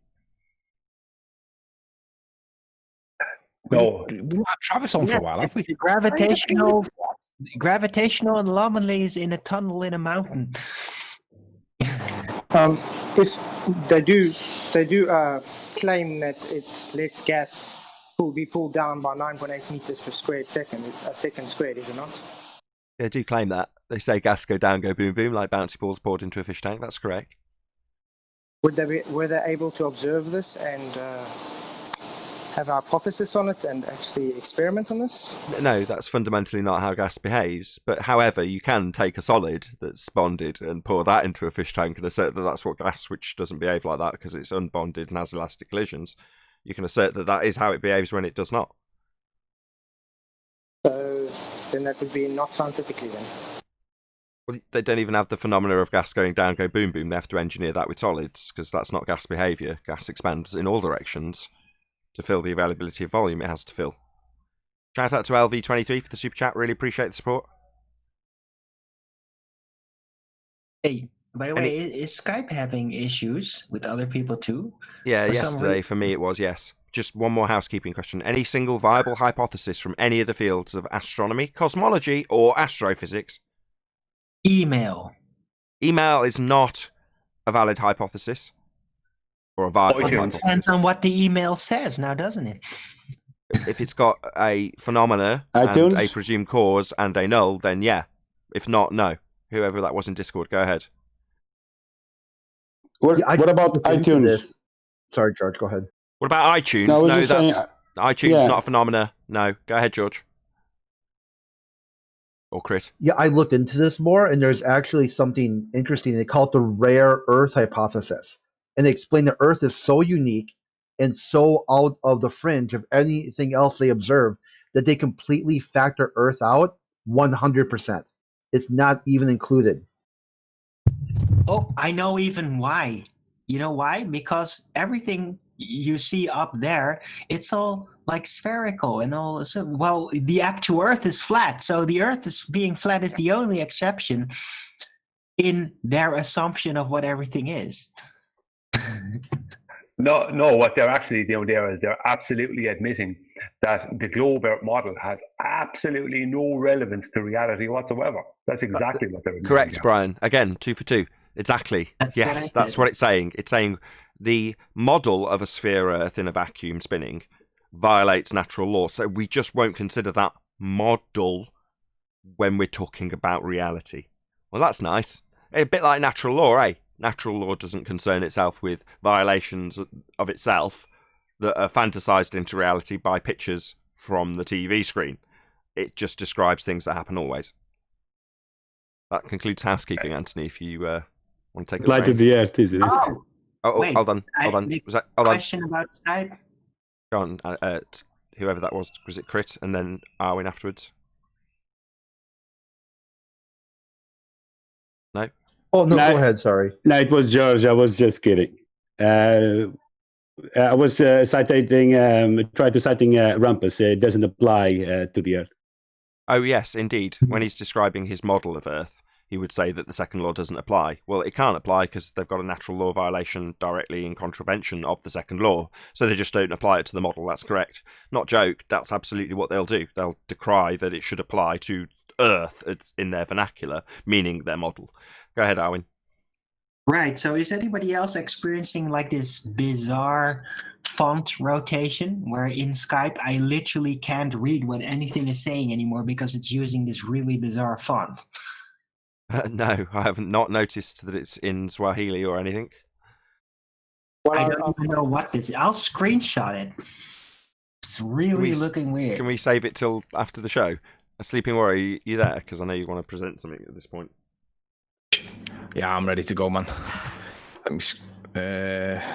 No. We've had Travis on for a while, haven't we? Gravitational anomalies in a tunnel in a mountain. If they do claim that it's less gas will be pulled down by 9.8 meters per squared second. A second squared, is it not? They do claim that. They say gas go down, go boom, boom, like bouncy balls poured into a fish tank. That's correct. Were they able to observe this and have a hypothesis on it and actually experiment on this? No, that's fundamentally not how gas behaves. But however, you can take a solid that's bonded and pour that into a fish tank and assert that that's what gas, which doesn't behave like that because it's unbonded and has elastic collisions. You can assert that that is how it behaves when it does not. So then that would be not scientifically then. Well, they don't even have the phenomena of gas going down, go boom, boom. They have to engineer that with solids because that's not gas behaviour. Gas expands in all directions to fill the availability of volume it has to fill. Shout out to LV23 for the super chat. Really appreciate the support. Hey, by the way, is Skype having issues with other people too? Yeah, yesterday for me it was, yes. Just one more housekeeping question. Any single viable hypothesis from any of the fields of astronomy, cosmology, or astrophysics? Email. Email is not a valid hypothesis. Or a viable hypothesis. Depends on what the email says now, doesn't it? If it's got a phenomena iTunes? and a presumed cause and a null, then yeah. If not, no. Whoever that was in Discord, go ahead. What about iTunes? Sorry, George, go ahead. What about iTunes? No, that's saying, iTunes, not a phenomena. No, go ahead, George. Or Crit. Yeah, I looked into this more, and there's actually something interesting. They call it the rare Earth hypothesis. And they explain that Earth is so unique and so out of the fringe of anything else they observe that they completely factor Earth out 100%. It's not even included. Oh, I know even why. You know why? Because everything you see up there, it's all like spherical and all. So, well, the actual Earth is flat. So the Earth is being flat is the only exception in their assumption of what everything is. No, what they're actually doing there is they're absolutely admitting that the globe Earth model has absolutely no relevance to reality whatsoever. That's exactly what they're admitting. Correct, there. Brian. Again, 2 for 2. Exactly. Yes, that's what it's saying. It's saying the model of a sphere Earth in a vacuum spinning violates natural law. So we just won't consider that model when we're talking about reality. Well, that's nice. A bit like natural law, eh? Natural law doesn't concern itself with violations of itself that are fantasized into reality by pictures from the TV screen. It just describes things that happen always. That concludes housekeeping, Anthony, if you want to take it Light of the Earth, isn't it? Oh, wait, hold on. Was that, hold on. Question about Skype? Go on, whoever that was it Crit? And then Arwin afterwards? No? Oh, no, No. go ahead, sorry. No, it was George. I was just kidding. I was citing Rumpus. It doesn't apply to the Earth. Oh, yes, indeed. When he's describing his model of Earth, he would say that the second law doesn't apply. Well, it can't apply because they've got a natural law violation directly in contravention of the second law, so they just don't apply it to the model. That's correct. Not joke, that's absolutely what they'll do. They'll decry that it should apply to Earth in their vernacular, meaning their model. Go ahead, Arwin. Right. So is anybody else experiencing like this bizarre font rotation where in Skype I literally can't read what anything is saying anymore because it's using this really bizarre font? No, I haven't not noticed that it's in Swahili or anything. Well, I don't even know what this is. I'll screenshot it. It's really looking weird. Can we save it till after the show? Sleeping Warrior, you there? Because I know you want to present something at this point. Yeah, I'm ready to go, man. Let me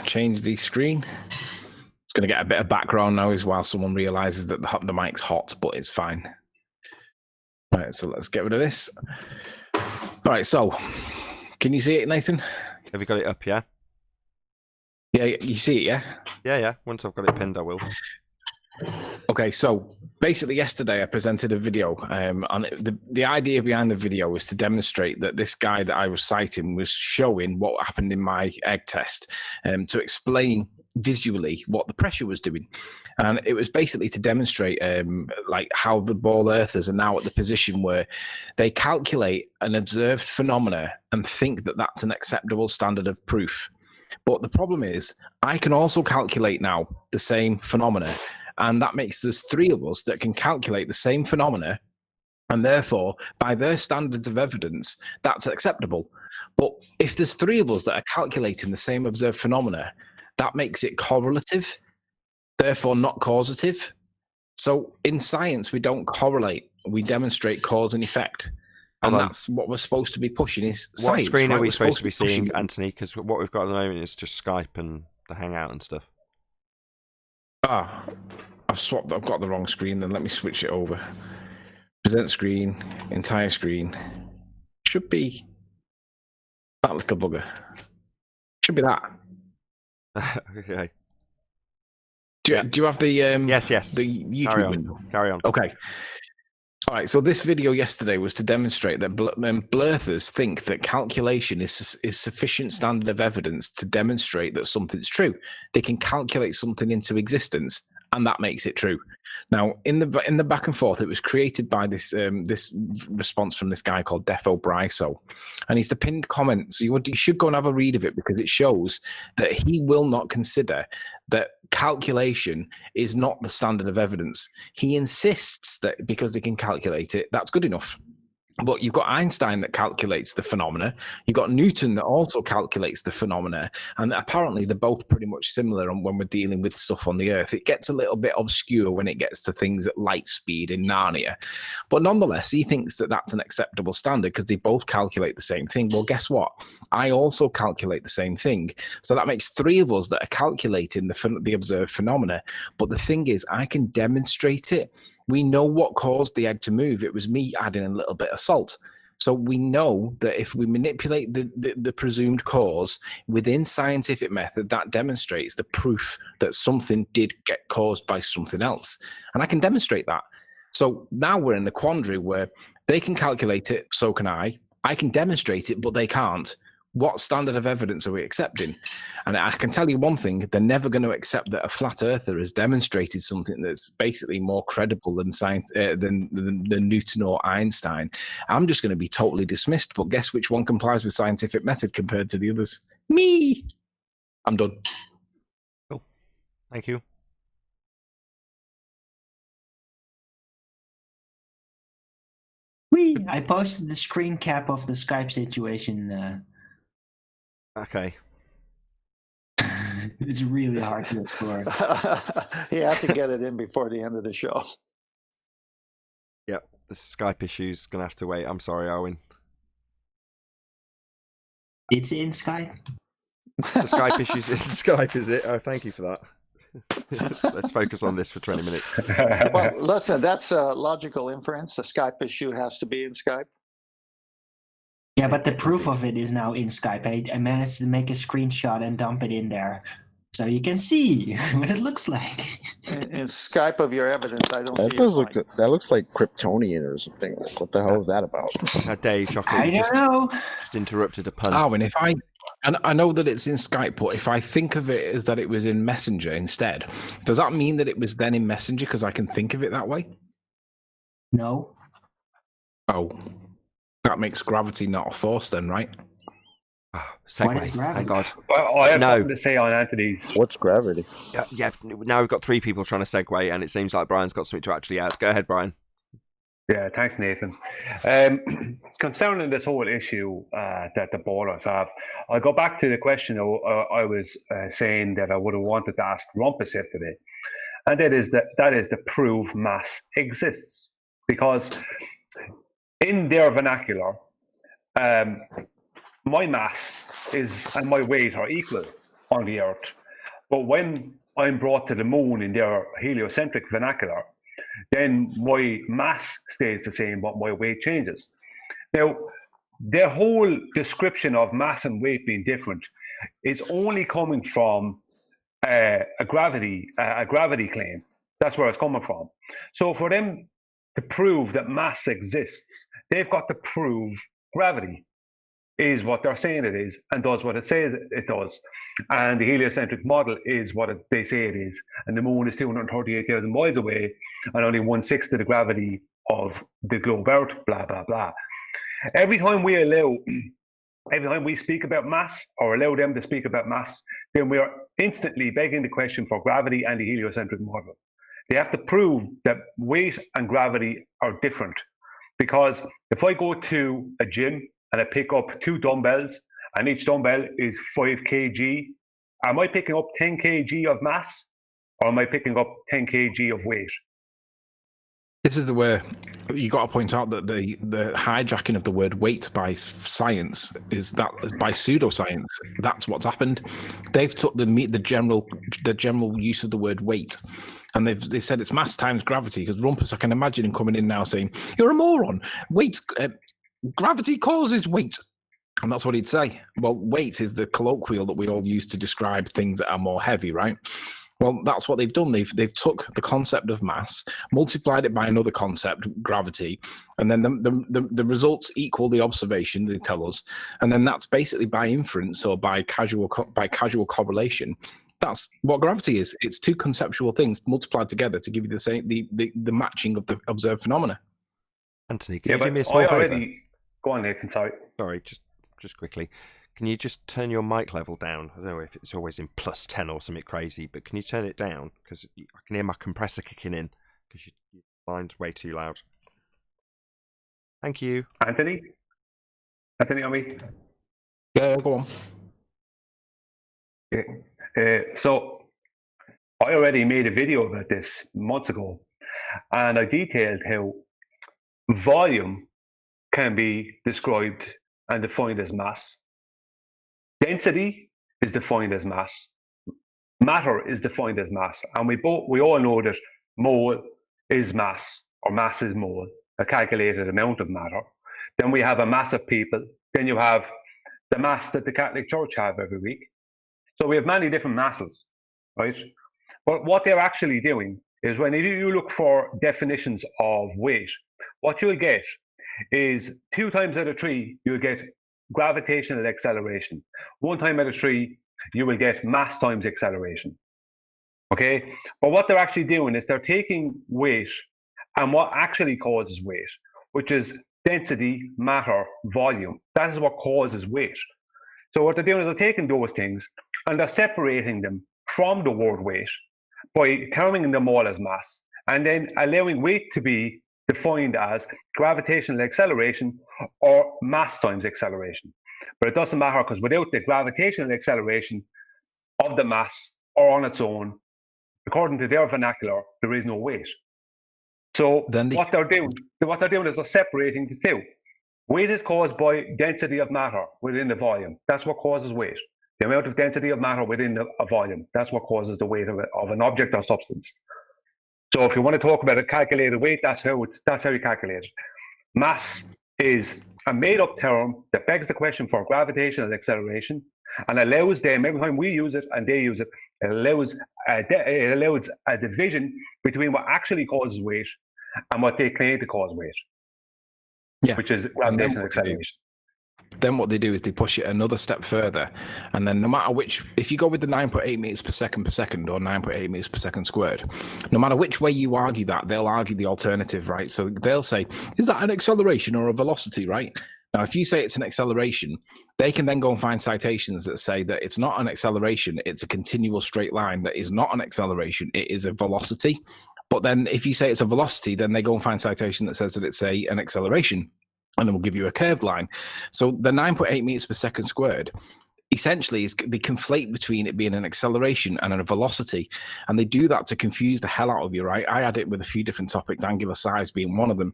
change the screen. It's going to get a bit of background noise while someone realizes that the mic's hot, but it's fine. Right, so let's get rid of this. All right, so can you see it, Nathan? Have you got it up, yeah? Yeah, you see it, yeah? Yeah. Once I've got it pinned, I will. Okay, so basically yesterday I presented a video, and the idea behind the video was to demonstrate that this guy that I was citing was showing what happened in my egg test, to explain visually what the pressure was doing. And it was basically to demonstrate like how the ball earthers are now at the position where they calculate an observed phenomena and think that that's an acceptable standard of proof. But the problem is I can also calculate now the same phenomena, and that makes there's three of us that can calculate the same phenomena, and therefore by their standards of evidence that's acceptable. But if there's three of us that are calculating the same observed phenomena, that makes it correlative, therefore not causative. So in science, we don't correlate, we demonstrate cause and effect. And that's what we're supposed to be pushing is science. What screen right? are we We're supposed to be seeing, pushing... Anthony? Because what we've got at the moment is just Skype and the Hangout and stuff. I've got the wrong screen, then let me switch it over. Present screen, entire screen. Should be that little bugger. Should be that. Okay. Do you have the yes the YouTube Carry on. window? Carry on. Okay. All right. So this video yesterday was to demonstrate that blurthers think that calculation is sufficient standard of evidence to demonstrate that something's true. They can calculate something into existence, and that makes it true. Now, in the back and forth, it was created by this this response from this guy called Defo Bryso, and he's the pinned comment. So you should go and have a read of it because it shows that he will not consider that calculation is not the standard of evidence. He insists that because they can calculate it, that's good enough. But you've got Einstein that calculates the phenomena. You've got Newton that also calculates the phenomena. And apparently they're both pretty much similar when we're dealing with stuff on the Earth. It gets a little bit obscure when it gets to things at light speed in Narnia. But nonetheless, he thinks that that's an acceptable standard because they both calculate the same thing. Well, guess what? I also calculate the same thing. So that makes three of us that are calculating the observed phenomena. But the thing is, I can demonstrate it. We know what caused the egg to move. It was me adding a little bit of salt. So we know that if we manipulate the presumed cause within scientific method, that demonstrates the proof that something did get caused by something else. And I can demonstrate that. So now we're in a quandary where they can calculate it, so can I. I can demonstrate it, but they can't. What standard of evidence are we accepting? And I can tell you one thing, they're never going to accept that a flat earther has demonstrated something that's basically more credible than science, than Newton or Einstein. I'm just going to be totally dismissed, but guess which one complies with scientific method compared to the others? Me! I'm done. Cool. Thank you. I posted the screen cap of the Skype situation. Okay. It's really hard to explore. You have to get it in before the end of the show. Yep, the Skype issue's going to have to wait. I'm sorry, Owen. It's in Skype? The Skype issue's in Skype, is it? Oh, thank you for that. Let's focus on this for 20 minutes. Well, listen, that's a logical inference. The Skype issue has to be in Skype. Yeah, but the proof of it is now in Skype. I managed to make a screenshot and dump it in there, so you can see what it looks like. In Skype of your evidence, I don't That see does it. look. That looks like Kryptonian or something. Like, what the hell is that about? How dare you, Chocolate? I You don't know. just interrupted a pun. Oh, and I know that it's in Skype, but if I think of it as that it was in Messenger instead, does that mean that it was then in Messenger because I can think of it that way? No. Oh, that makes gravity not a force then, right? Oh, What is segue. gravity? Thank God. Well, I have No. something to say on Anthony's. What's gravity? Yeah, now we've got 3 people trying to segue, and it seems like Brian's got something to actually add. Go ahead, Brian. Yeah, thanks, Nathan. Concerning this whole issue that the ballers have, I'll go back to the question I was saying that I would have wanted to ask Rumpus yesterday, and that is to prove mass exists, because in their vernacular, my mass and my weight are equal on the Earth, but when I'm brought to the moon in their heliocentric vernacular, then my mass stays the same, but my weight changes. Now, their whole description of mass and weight being different is only coming from a gravity claim. That's where it's coming from. So for them to prove that mass exists, they've got to prove gravity is what they're saying it is and does what it says it does. And the heliocentric model is what they say it is. And the moon is 238,000 miles away and only 1/6 of the gravity of the globe Earth, blah, blah, blah. Every time we speak about mass or allow them to speak about mass, then we are instantly begging the question for gravity and the heliocentric model. They have to prove that weight and gravity are different. Because if I go to a gym and I pick up 2 dumbbells and each dumbbell is 5 kg, am I picking up 10 kg of mass or am I picking up 10 kg of weight? This is the where you got to point out that the hijacking of the word weight by science is that by pseudoscience. That's what's happened. They've took the general use of the word weight, and they said it's mass times gravity. Because Rumpus, I can imagine him coming in now saying, "You're a moron. Weight, gravity causes weight." And that's what he'd say. Well, weight is the colloquial that we all use to describe things that are more heavy, right? Well, that's what they've done. They've took the concept of mass, multiplied it by another concept, gravity, and then the results equal the observation, they tell us, and then that's basically by inference or by casual correlation. That's what gravity is. It's 2 conceptual things multiplied together to give you the same the matching of the observed phenomena. Anthony, can you do me a small favour? Go on, Nathan. Sorry, just quickly. Can you just turn your mic level down? I don't know if it's always in +10 or something crazy, but can you turn it down? Because I can hear my compressor kicking in because your line's way too loud. Thank you. Anthony, on me? Yeah, go on. Yeah. So I already made a video about this months ago, and I detailed how volume can be described and defined as mass. Density is defined as mass. Matter is defined as mass, and we all know that mole is mass, or mass is mole, a calculated amount of matter. Then we have a mass of people. Then you have the mass that the Catholic Church have every week. So we have many different masses, right? But what they're actually doing is when you look for definitions of weight, what you'll get is 2 times out of 3, you'll get gravitational acceleration. 1 time out of 3, you will get mass times acceleration. Okay? But what they're actually doing is they're taking weight and what actually causes weight, which is density, matter, volume. That is what causes weight. So what they're doing is they're taking those things and they're separating them from the word weight by terming them all as mass, and then allowing weight to be defined as gravitational acceleration or mass times acceleration. But it doesn't matter, because without the gravitational acceleration of the mass or on its own, according to their vernacular, there is no weight. So what they're doing is they're separating the two. Weight is caused by density of matter within the volume. That's what causes weight. The amount of density of matter within a volume. That's what causes the weight of an object or substance. So if you want to talk about a calculated weight, that's how you calculate it. Mass is a made-up term that begs the question for gravitational acceleration and allows them, every time we use it and they use it, it allows a division between what actually causes weight and what they claim to cause weight, which is gravitational acceleration. Then what they do is they push it another step further, and then no matter which, if you go with the 9.8 meters per second or 9.8 meters per second squared, no matter which way you argue that, they'll argue the alternative, right? So they'll say, is that an acceleration or a velocity, right? Now, if you say it's an acceleration, they can then go and find citations that say that it's not an acceleration, it's a continual straight line that is not an acceleration, it is a velocity. But then if you say it's a velocity, then they go and find citation that says that it's an acceleration, and it will give you a curved line. So the 9.8 meters per second squared essentially is they conflate between it being an acceleration and a velocity, and they do that to confuse the hell out of you, right? I had it with a few different topics, angular size being one of them.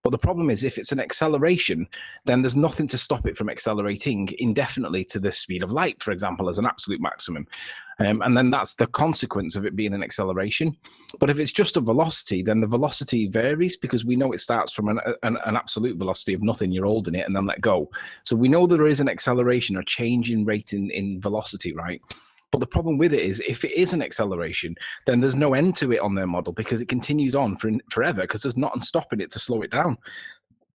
But the problem is, if it's an acceleration, then there's nothing to stop it from accelerating indefinitely to the speed of light, for example, as an absolute maximum. And then that's the consequence of it being an acceleration. But if it's just a velocity, then the velocity varies, because we know it starts from an absolute velocity of nothing, you're holding it and then let go. So we know there is an acceleration or change in rate in velocity, right? But the problem with it is, if it is an acceleration, then there's no end to it on their model, because it continues on forever, because there's nothing stopping it to slow it down.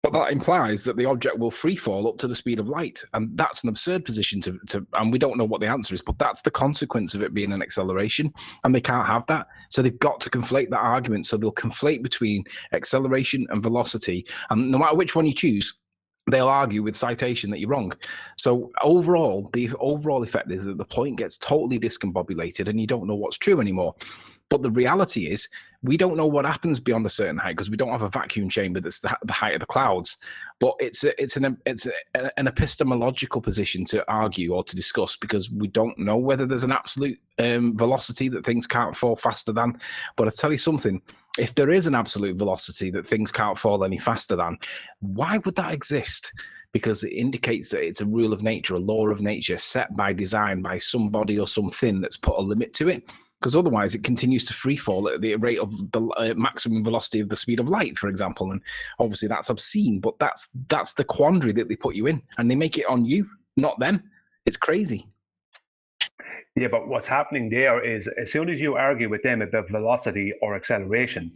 But that implies that the object will free fall up to the speed of light. And that's an absurd position and we don't know what the answer is, but that's the consequence of it being an acceleration, and they can't have that. So they've got to conflate that argument. So they'll conflate between acceleration and velocity. And no matter which one you choose, they'll argue with citation that you're wrong. So overall, the overall effect is that the point gets totally discombobulated and you don't know what's true anymore. But the reality is, we don't know what happens beyond a certain height, because we don't have a vacuum chamber that's the height of the clouds. But it's an epistemological position to argue or to discuss, because we don't know whether there's an absolute velocity that things can't fall faster than. But I tell you something, if there is an absolute velocity that things can't fall any faster than, why would that exist? Because it indicates that it's a rule of nature, a law of nature set by design by somebody or something that's put a limit to it. Because otherwise it continues to free fall at the rate of the maximum velocity of the speed of light, for example. And obviously that's obscene, but that's the quandary that they put you in, and they make it on you, not them. It's crazy. Yeah, but what's happening there is, as soon as you argue with them about velocity or acceleration,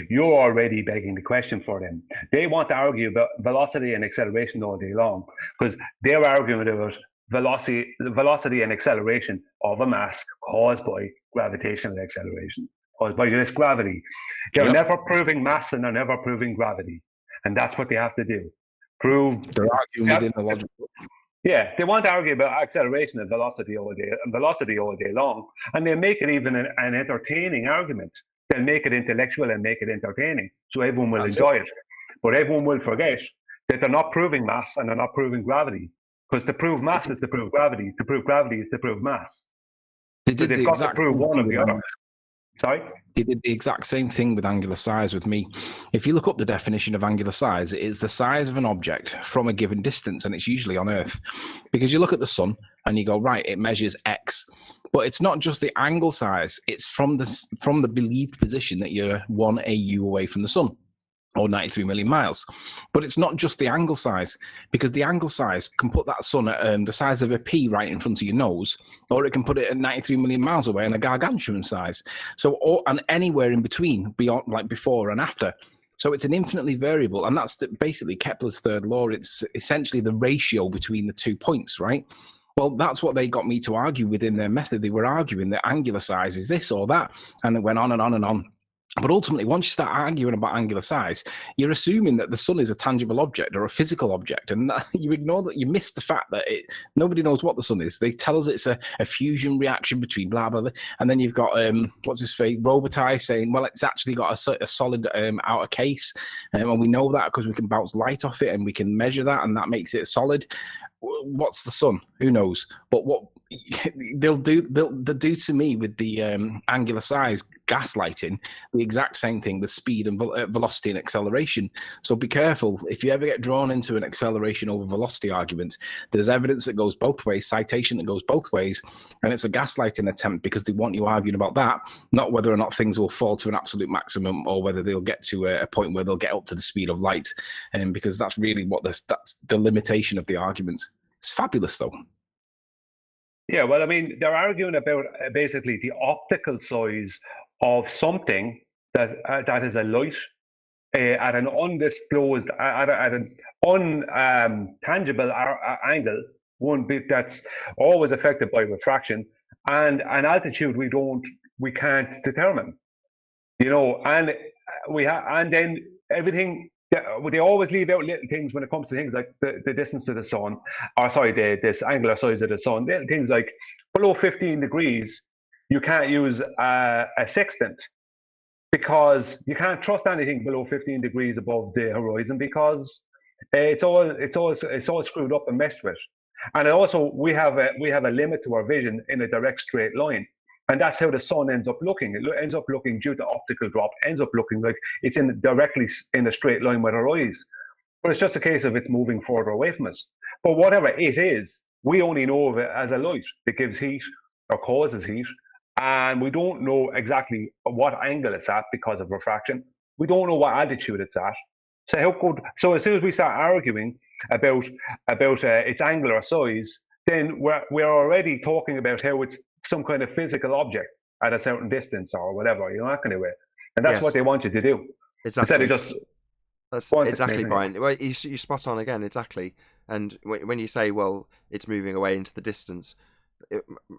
you're already begging the question for them. They want to argue about velocity and acceleration all day long, because they're arguing about velocity and acceleration of a mass caused by gravitational acceleration, caused by this gravity. They're never proving mass and they're never proving gravity. And that's what they have to do. They're arguing within the logical. Yeah, they want to argue about acceleration and velocity all day long, and they make it even an entertaining argument. They'll make it intellectual and make it entertaining, so everyone will enjoy it. But everyone will forget that they're not proving mass and they're not proving gravity, because to prove mass is to prove gravity. To prove gravity is to prove mass. They did they've got to prove one or the other. Sorry? They did the exact same thing with angular size with me. If you look up the definition of angular size, it is the size of an object from a given distance, and it's usually on Earth. Because you look at the sun and you go, right, it measures X. But it's not just the angle size, it's from the believed position that you're 1 AU away from the sun. or 93 million miles. But it's not just the angle size, because the angle size can put that sun at the size of a pea right in front of your nose, or it can put it at 93 million miles away in a gargantuan size. So, and anywhere in between, beyond, like before and after. So it's an infinitely variable, and that's basically Kepler's third law. It's essentially the ratio between the 2 points, right? Well, that's what they got me to argue within their method. They were arguing that angular size is this or that, and it went on and on and on. But ultimately, once you start arguing about angular size, you're assuming that the sun is a tangible object or a physical object, and you ignore that. You miss the fact that nobody knows what the sun is. They tell us it's a fusion reaction between blah blah blah, and then you've got what's his face, Robitaille, saying, well, it's actually got a solid outer case, and we know that because we can bounce light off it and we can measure that, and that makes it solid. What's the sun? Who knows? But what they'll do to me with the angular size gaslighting, the exact same thing with speed and velocity and acceleration. So be careful if you ever get drawn into an acceleration over velocity argument. There's evidence that goes both ways, citation that goes both ways, and it's a gaslighting attempt because they want you arguing about that, not whether or not things will fall to an absolute maximum or whether they'll get to a point where they'll get up to the speed of light, because that's really that's the limitation of the argument. It's fabulous though. Yeah, well, I mean, they're arguing about basically the optical size of something that is a light at an undisclosed, at an untangible angle, one bit that's always affected by refraction, and an altitude we can't determine, and then everything. They always leave out little things when it comes to things like the distance to the sun, this angular size of the sun. Little things like below 15 degrees, you can't use a sextant because you can't trust anything below 15 degrees above the horizon because it's all screwed up and messed with. And also we have a limit to our vision in a direct straight line. And that's how the sun ends up looking. It ends up looking, due to optical drop, ends up looking like it's directly in a straight line with our eyes. But it's just a case of it's moving further away from us. But whatever it is, we only know of it as a light that gives heat or causes heat. And we don't know exactly what angle it's at because of refraction. We don't know what altitude it's at. So as soon as we start arguing about its angular size, then we're already talking about how it's some kind of physical object at a certain distance or whatever, that kind of way. And that's what they want you to do. Exactly. Instead of just that's exactly, Brian. Well, you spot on again, exactly. And when you say, well, it's moving away into the distance,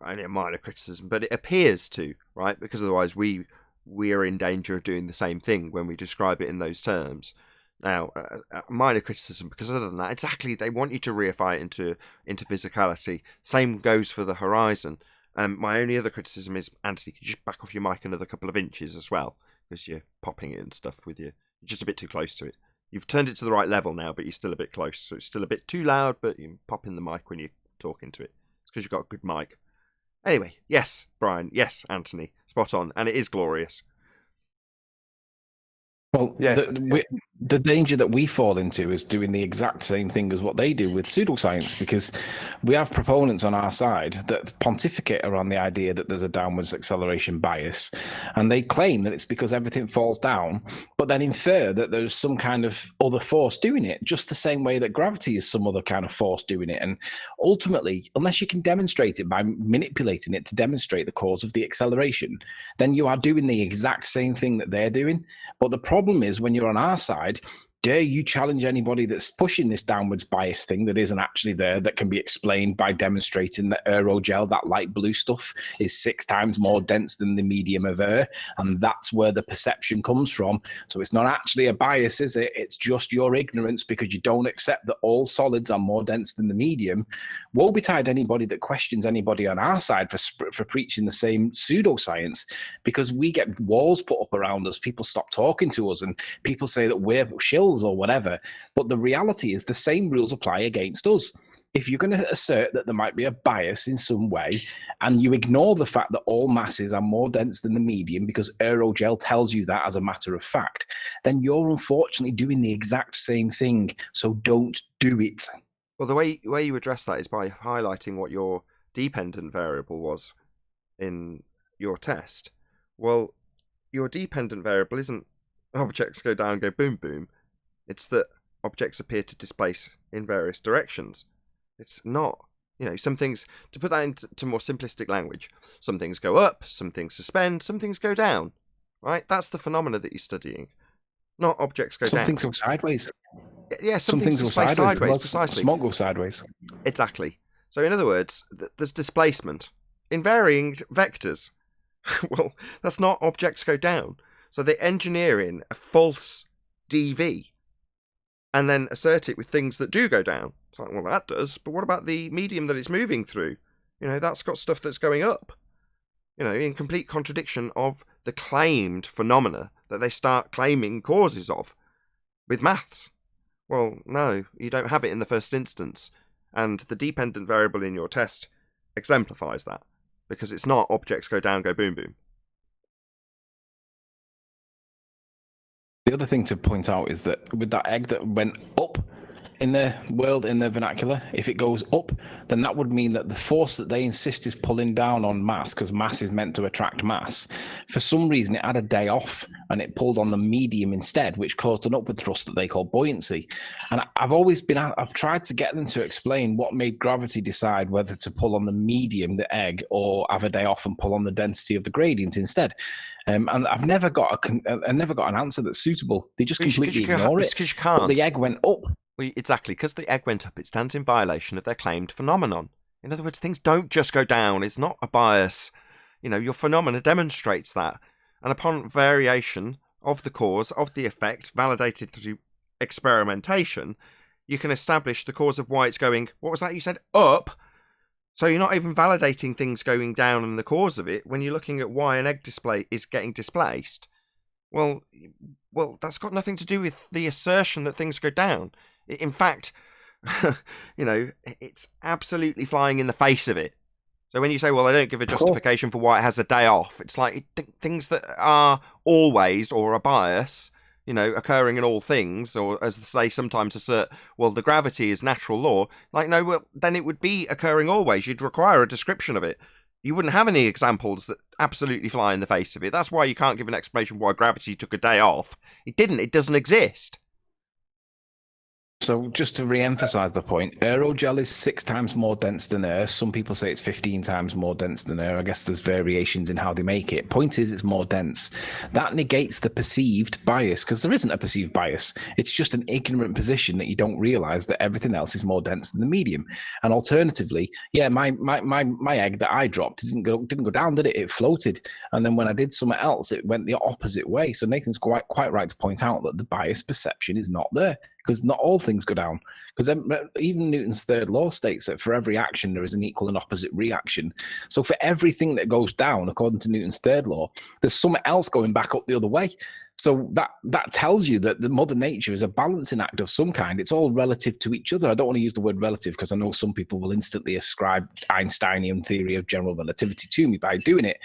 only a minor criticism, but it appears to, right? Because otherwise we are in danger of doing the same thing when we describe it in those terms. Now, minor criticism, because other than that, exactly, they want you to reify it into physicality. Same goes for the horizon. My only other criticism is, Anthony, could you just back off your mic another couple of inches as well? Because you're popping it and stuff with you. You're just a bit too close to it. You've turned it to the right level now, but you're still a bit close. So it's still a bit too loud, but you pop in the mic when you're talking to it. It's because you've got a good mic. Anyway, yes, Brian. Yes, Anthony. Spot on. And it is glorious. Well, yeah. The danger that we fall into is doing the exact same thing as what they do with pseudoscience, because we have proponents on our side that pontificate around the idea that there's a downwards acceleration bias, and they claim that it's because everything falls down, but then infer that there's some kind of other force doing it, just the same way that gravity is some other kind of force doing it. And ultimately, unless you can demonstrate it by manipulating it to demonstrate the cause of the acceleration, then you are doing the exact same thing that they're doing. But the problem is, when you're on our side, dare you challenge anybody that's pushing this downwards bias thing that isn't actually there, that can be explained by demonstrating that aerogel, that light blue stuff, is 6 times more dense than the medium of air, and that's where the perception comes from. So it's not actually a bias, is it? It's just your ignorance because you don't accept that all solids are more dense than the medium. Woe betide anybody that questions anybody on our side for preaching the same pseudoscience, because we get walls put up around us, people stop talking to us, and people say that we're shills or whatever. But the reality is the same rules apply against us. If you're going to assert that there might be a bias in some way, and you ignore the fact that all masses are more dense than the medium because aerogel tells you that as a matter of fact, then you're unfortunately doing the exact same thing. So don't do it. Well, the way you address that is by highlighting what your dependent variable was in your test. Well, your dependent variable isn't objects go down, go boom, boom. It's that objects appear to displace in various directions. It's not, some things, to put that into more simplistic language, some things go up, some things suspend, some things go down, right? That's the phenomena that you're studying, not objects go down. Some things go sideways. Yeah, some things go sideways, precisely. Smoke goes sideways. Exactly. So in other words, there's displacement in varying vectors. Well, that's not objects go down. So they engineer in a false DV and then assert it with things that do go down. It's like, well, that does, but what about the medium that it's moving through? That's got stuff that's going up. In complete contradiction of the claimed phenomena that they start claiming causes of with maths. Well, no, you don't have it in the first instance, and the dependent variable in your test exemplifies that, because it's not objects go down, go boom, boom. The other thing to point out is that with that egg that went up in the world, in the vernacular, if it goes up, then that would mean that the force that they insist is pulling down on mass, because mass is meant to attract mass, for some reason it had a day off and it pulled on the medium instead, which caused an upward thrust that they call buoyancy. And I've tried to get them to explain what made gravity decide whether to pull on the medium, the egg, or have a day off and pull on the density of the gradient instead. And I've never got an answer that's suitable. They just completely ignore it. It's because you can't. But the egg went up. Well, exactly, because the egg went up, it stands in violation of their claimed phenomenon. In other words, things don't just go down. It's not a bias. Your phenomena demonstrates that. And upon variation of the cause, of the effect, validated through experimentation, you can establish the cause of why it's going, what was that you said, up? So you're not even validating things going down and the cause of it when you're looking at why an egg display is getting displaced. Well, that's got nothing to do with the assertion that things go down. In fact, it's absolutely flying in the face of it. So when you say, well, they don't give a justification for why it has a day off, it's like things that are always, or a bias, occurring in all things, or as they sometimes assert, well, the gravity is natural law. Like, no, well, then it would be occurring always. You'd require a description of it. You wouldn't have any examples that absolutely fly in the face of it. That's why you can't give an explanation why gravity took a day off. It didn't. It doesn't exist. So just to re-emphasize the point, aerogel is 6 times more dense than air. Some people say it's 15 times more dense than air. I guess there's variations in how they make it. Point is, it's more dense. That negates the perceived bias, because there isn't a perceived bias. It's just an ignorant position that you don't realize that everything else is more dense than the medium. And alternatively, yeah, my egg that I dropped didn't go down, did it? It floated. And then when I did something else, it went the opposite way. So Nathan's quite right to point out that the bias perception is not there, because not all things go down. Because even Newton's third law states that for every action, there is an equal and opposite reaction. So for everything that goes down, according to Newton's third law, there's something else going back up the other way. So that tells you that the Mother Nature is a balancing act of some kind. It's all relative to each other. I don't want to use the word relative because I know some people will instantly ascribe Einsteinian theory of general relativity to me by doing it.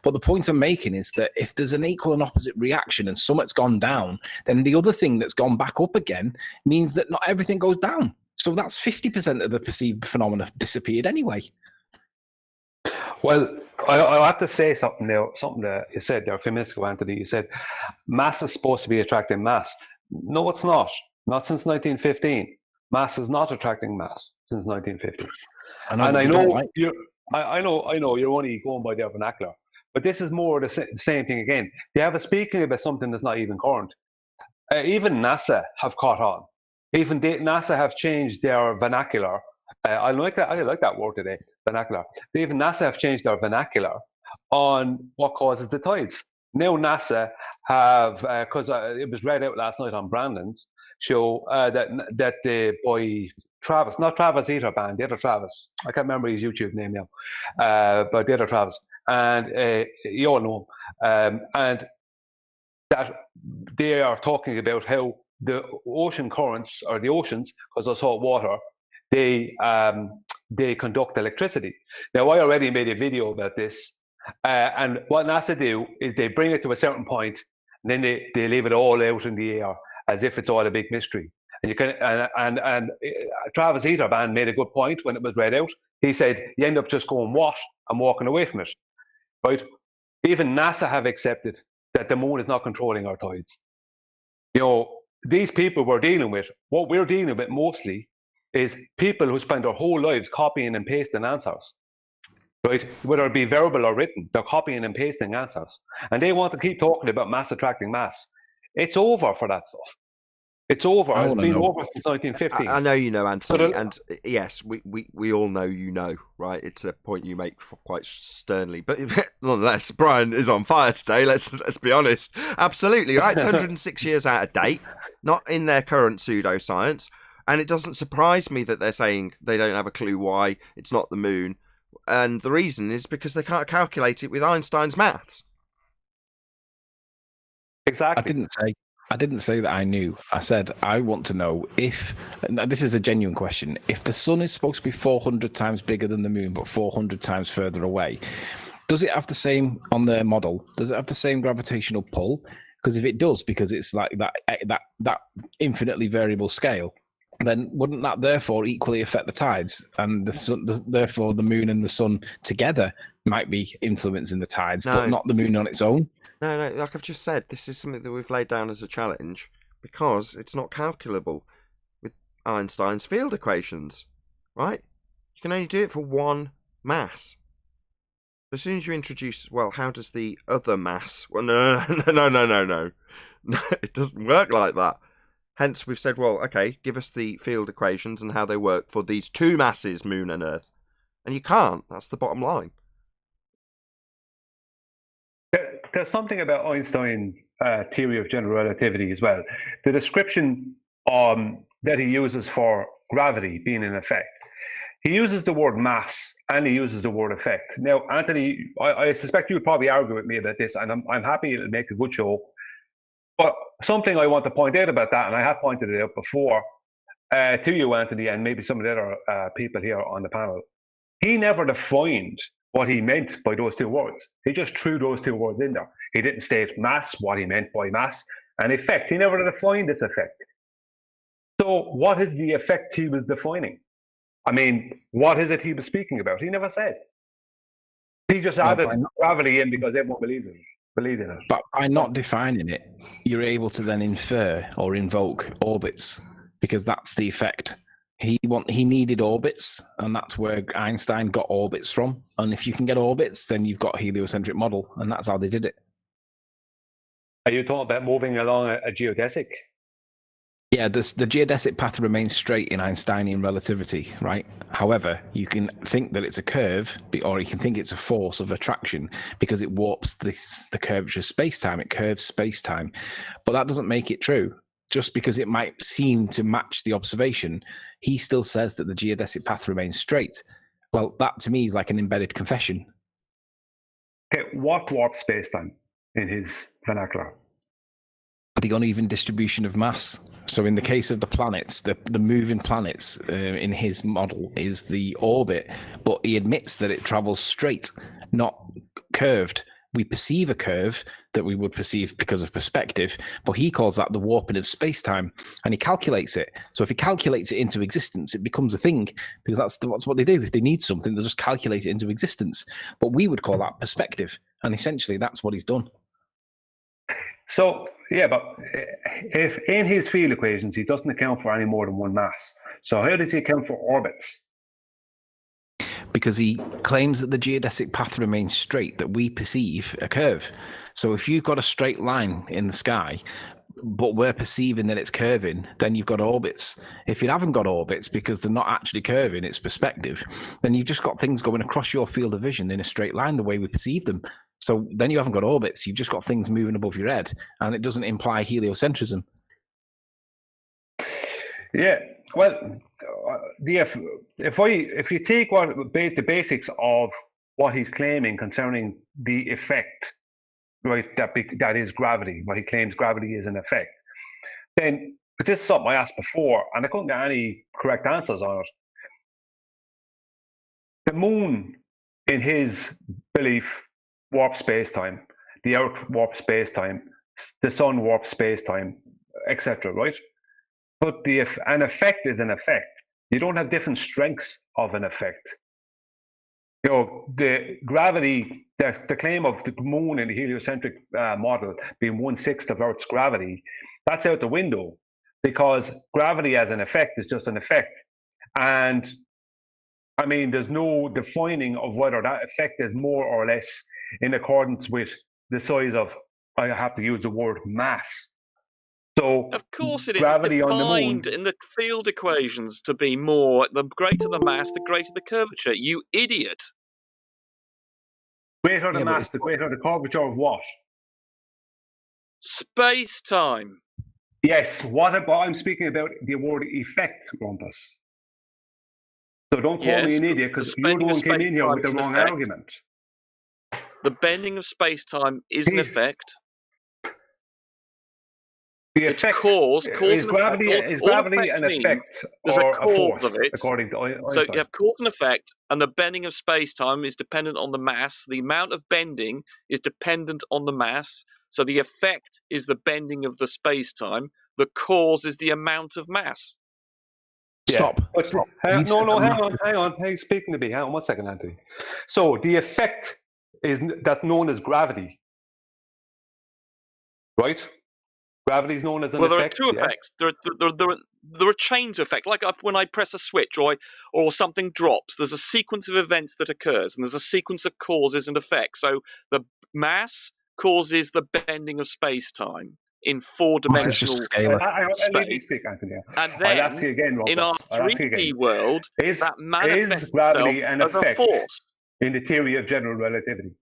But the point I'm making is that if there's an equal and opposite reaction and something's gone down, then the other thing that's gone back up again means that not everything goes down. So that's 50% of the perceived phenomena disappeared anyway. Well, I have to say something now, something that you said there a few minutes ago, Anthony. You said mass is supposed to be attracting mass. No, it's not. Not since 1915. Mass is not attracting mass since 1950. And I know you're only going by their vernacular, but this is more the same thing again. They have a speaking about something that's not even current. Even NASA have caught on. Even NASA have changed their vernacular. I like that word today, vernacular. Even NASA have changed their vernacular on what causes the tides. Now NASA have, because it was read out last night on Brandon's show, that the boy Travis, not Travis Eaterban, the other Travis, I can't remember his YouTube name now, but the other Travis, and you all know him, and that they are talking about how the ocean currents, or the oceans, because there's salt water, they conduct electricity. Now, I already made a video about this, and what NASA do is they bring it to a certain point, and then they leave it all out in the air as if it's all a big mystery. And you can and Travis Eaterban made a good point when it was read out. He said you end up just going what and walking away from it, right? Even NASA have accepted that the moon is not controlling our tides. You know, these people we're dealing with, what we're dealing with mostly is people who spend their whole lives copying and pasting answers, right? Whether it be verbal or written, they're copying and pasting answers. And they want to keep talking about mass attracting mass. It's over for that stuff. It's over. I It's want to been know. over since 1915. I know you know, Anthony, So the- and yes, we all know you know, right? It's a point you make quite sternly, but nonetheless, Brian is on fire today. Let's be honest. Absolutely, right? It's 106 years out of date, not in their current pseudoscience, and it doesn't surprise me that they're saying they don't have a clue why it's not the moon, and the reason is because they can't calculate it with Einstein's maths. exactly. I didn't say that I knew. I said I want to know if, and this is a genuine question, if the sun is supposed to be 400 times bigger than the moon but 400 times further away, does it have the same, on their model, does it have the same gravitational pull? Because if it does, because it's like that infinitely variable scale, then wouldn't that therefore equally affect the tides? And the sun, therefore the moon and the sun together might be influencing the tides, No. but not the moon on its own? No, like I've just said, this is something that we've laid down as a challenge because it's not calculable with Einstein's field equations, right? You can only do it for one mass. As soon as you introduce, well, how does the other mass? Well, no. It doesn't work like that. Hence, we've said, well, okay, give us the field equations and how they work for these two masses, Moon and Earth. And you can't. That's the bottom line. There's something about Einstein's theory of general relativity as well. The description that he uses for gravity being an effect. He uses the word mass and he uses the word effect. Now, Anthony, I suspect you'll probably argue with me about this, and I'm happy it'll make a good show. But something I want to point out about that, and I have pointed it out before to you, Anthony, and maybe some of the other people here on the panel, he never defined what he meant by those two words. He just threw those two words in there. He didn't state mass, what he meant by mass, and effect. He never defined this effect. So what is the effect he was defining? I mean, what is it he was speaking about? He never said. He just added gravity in because everyone believed in it. But by not defining it, you're able to then infer or invoke orbits, because that's the effect. He needed orbits, and that's where Einstein got orbits from. And if you can get orbits, then you've got a heliocentric model, and that's how they did it. Are you talking about moving along a geodesic? Yeah, the geodesic path remains straight in Einsteinian relativity, right? However, you can think that it's a curve, or you can think it's a force of attraction because it warps the curvature of space-time. It curves space-time. But that doesn't make it true. Just because it might seem to match the observation, he still says that the geodesic path remains straight. Well, that to me is like an embedded confession. Okay, what warps space-time in his vernacular? The uneven distribution of mass. So in the case of the planets, the moving planets in his model is the orbit, but he admits that it travels straight, not curved. We perceive a curve that we would perceive because of perspective, but he calls that the warping of space-time, and he calculates it. So if he calculates it into existence, it becomes a thing, because that's what they do. If they need something, they'll just calculate it into existence. But we would call that perspective, and essentially that's what he's done. So, yeah, but if in his field equations, he doesn't account for any more than one mass. So how does he account for orbits? Because he claims that the geodesic path remains straight, that we perceive a curve. So if you've got a straight line in the sky, but we're perceiving that it's curving, then you've got orbits. If you haven't got orbits because they're not actually curving, it's perspective, then you've just got things going across your field of vision in a straight line the way we perceive them. So then you haven't got orbits, you've just got things moving above your head, and it doesn't imply heliocentrism. Yeah, well, if you take the basics of what he's claiming concerning the effect, right, that is gravity, what he claims gravity is an effect, then, but this is something I asked before, and I couldn't get any correct answers on it. The moon, in his belief, warps space-time, the Earth warps space-time, the sun warps space-time, etc., right? But an effect is an effect. You don't have different strengths of an effect. the gravity, the claim of the moon in the heliocentric model being 1/6 of Earth's gravity, that's out the window, because gravity as an effect is just an effect. And I mean, there's no defining of whether that effect is more or less in accordance with the size of, I have to use the word, mass. So of course it is. gravity It's on the moon, defined in the field equations to be more. The greater the mass, the greater the curvature. You idiot. greater the mass, the greater the curvature of what? Space-time. Yes, what about, I'm speaking about the word effect, Rumpus. So don't call me an idiot, because you're the one who came in here with the wrong argument. The bending of space-time is an effect. The effect, cause is and gravity, effect. is gravity an means effect there's or a cause force, of it. according to Einstein? So you have cause and effect, and the bending of space-time is dependent on the mass. The amount of bending is dependent on the mass. So the effect is the bending of the space-time. The cause is the amount of mass. Stop. No, hang on. Hey, speaking to me. Hang on 1 second, Anthony. So the effect that's known as gravity, right? Gravity is known as an Well, there effect. are two effects. There are chains of effect. Like when I press a switch or something drops, there's a sequence of events that occurs, and there's a sequence of causes and effects. So the mass causes the bending of space-time in four-dimensional space. And then, I'll ask you again, Robert. in our 3D world, that manifests is gravity itself an as a effect force. in the theory of general relativity?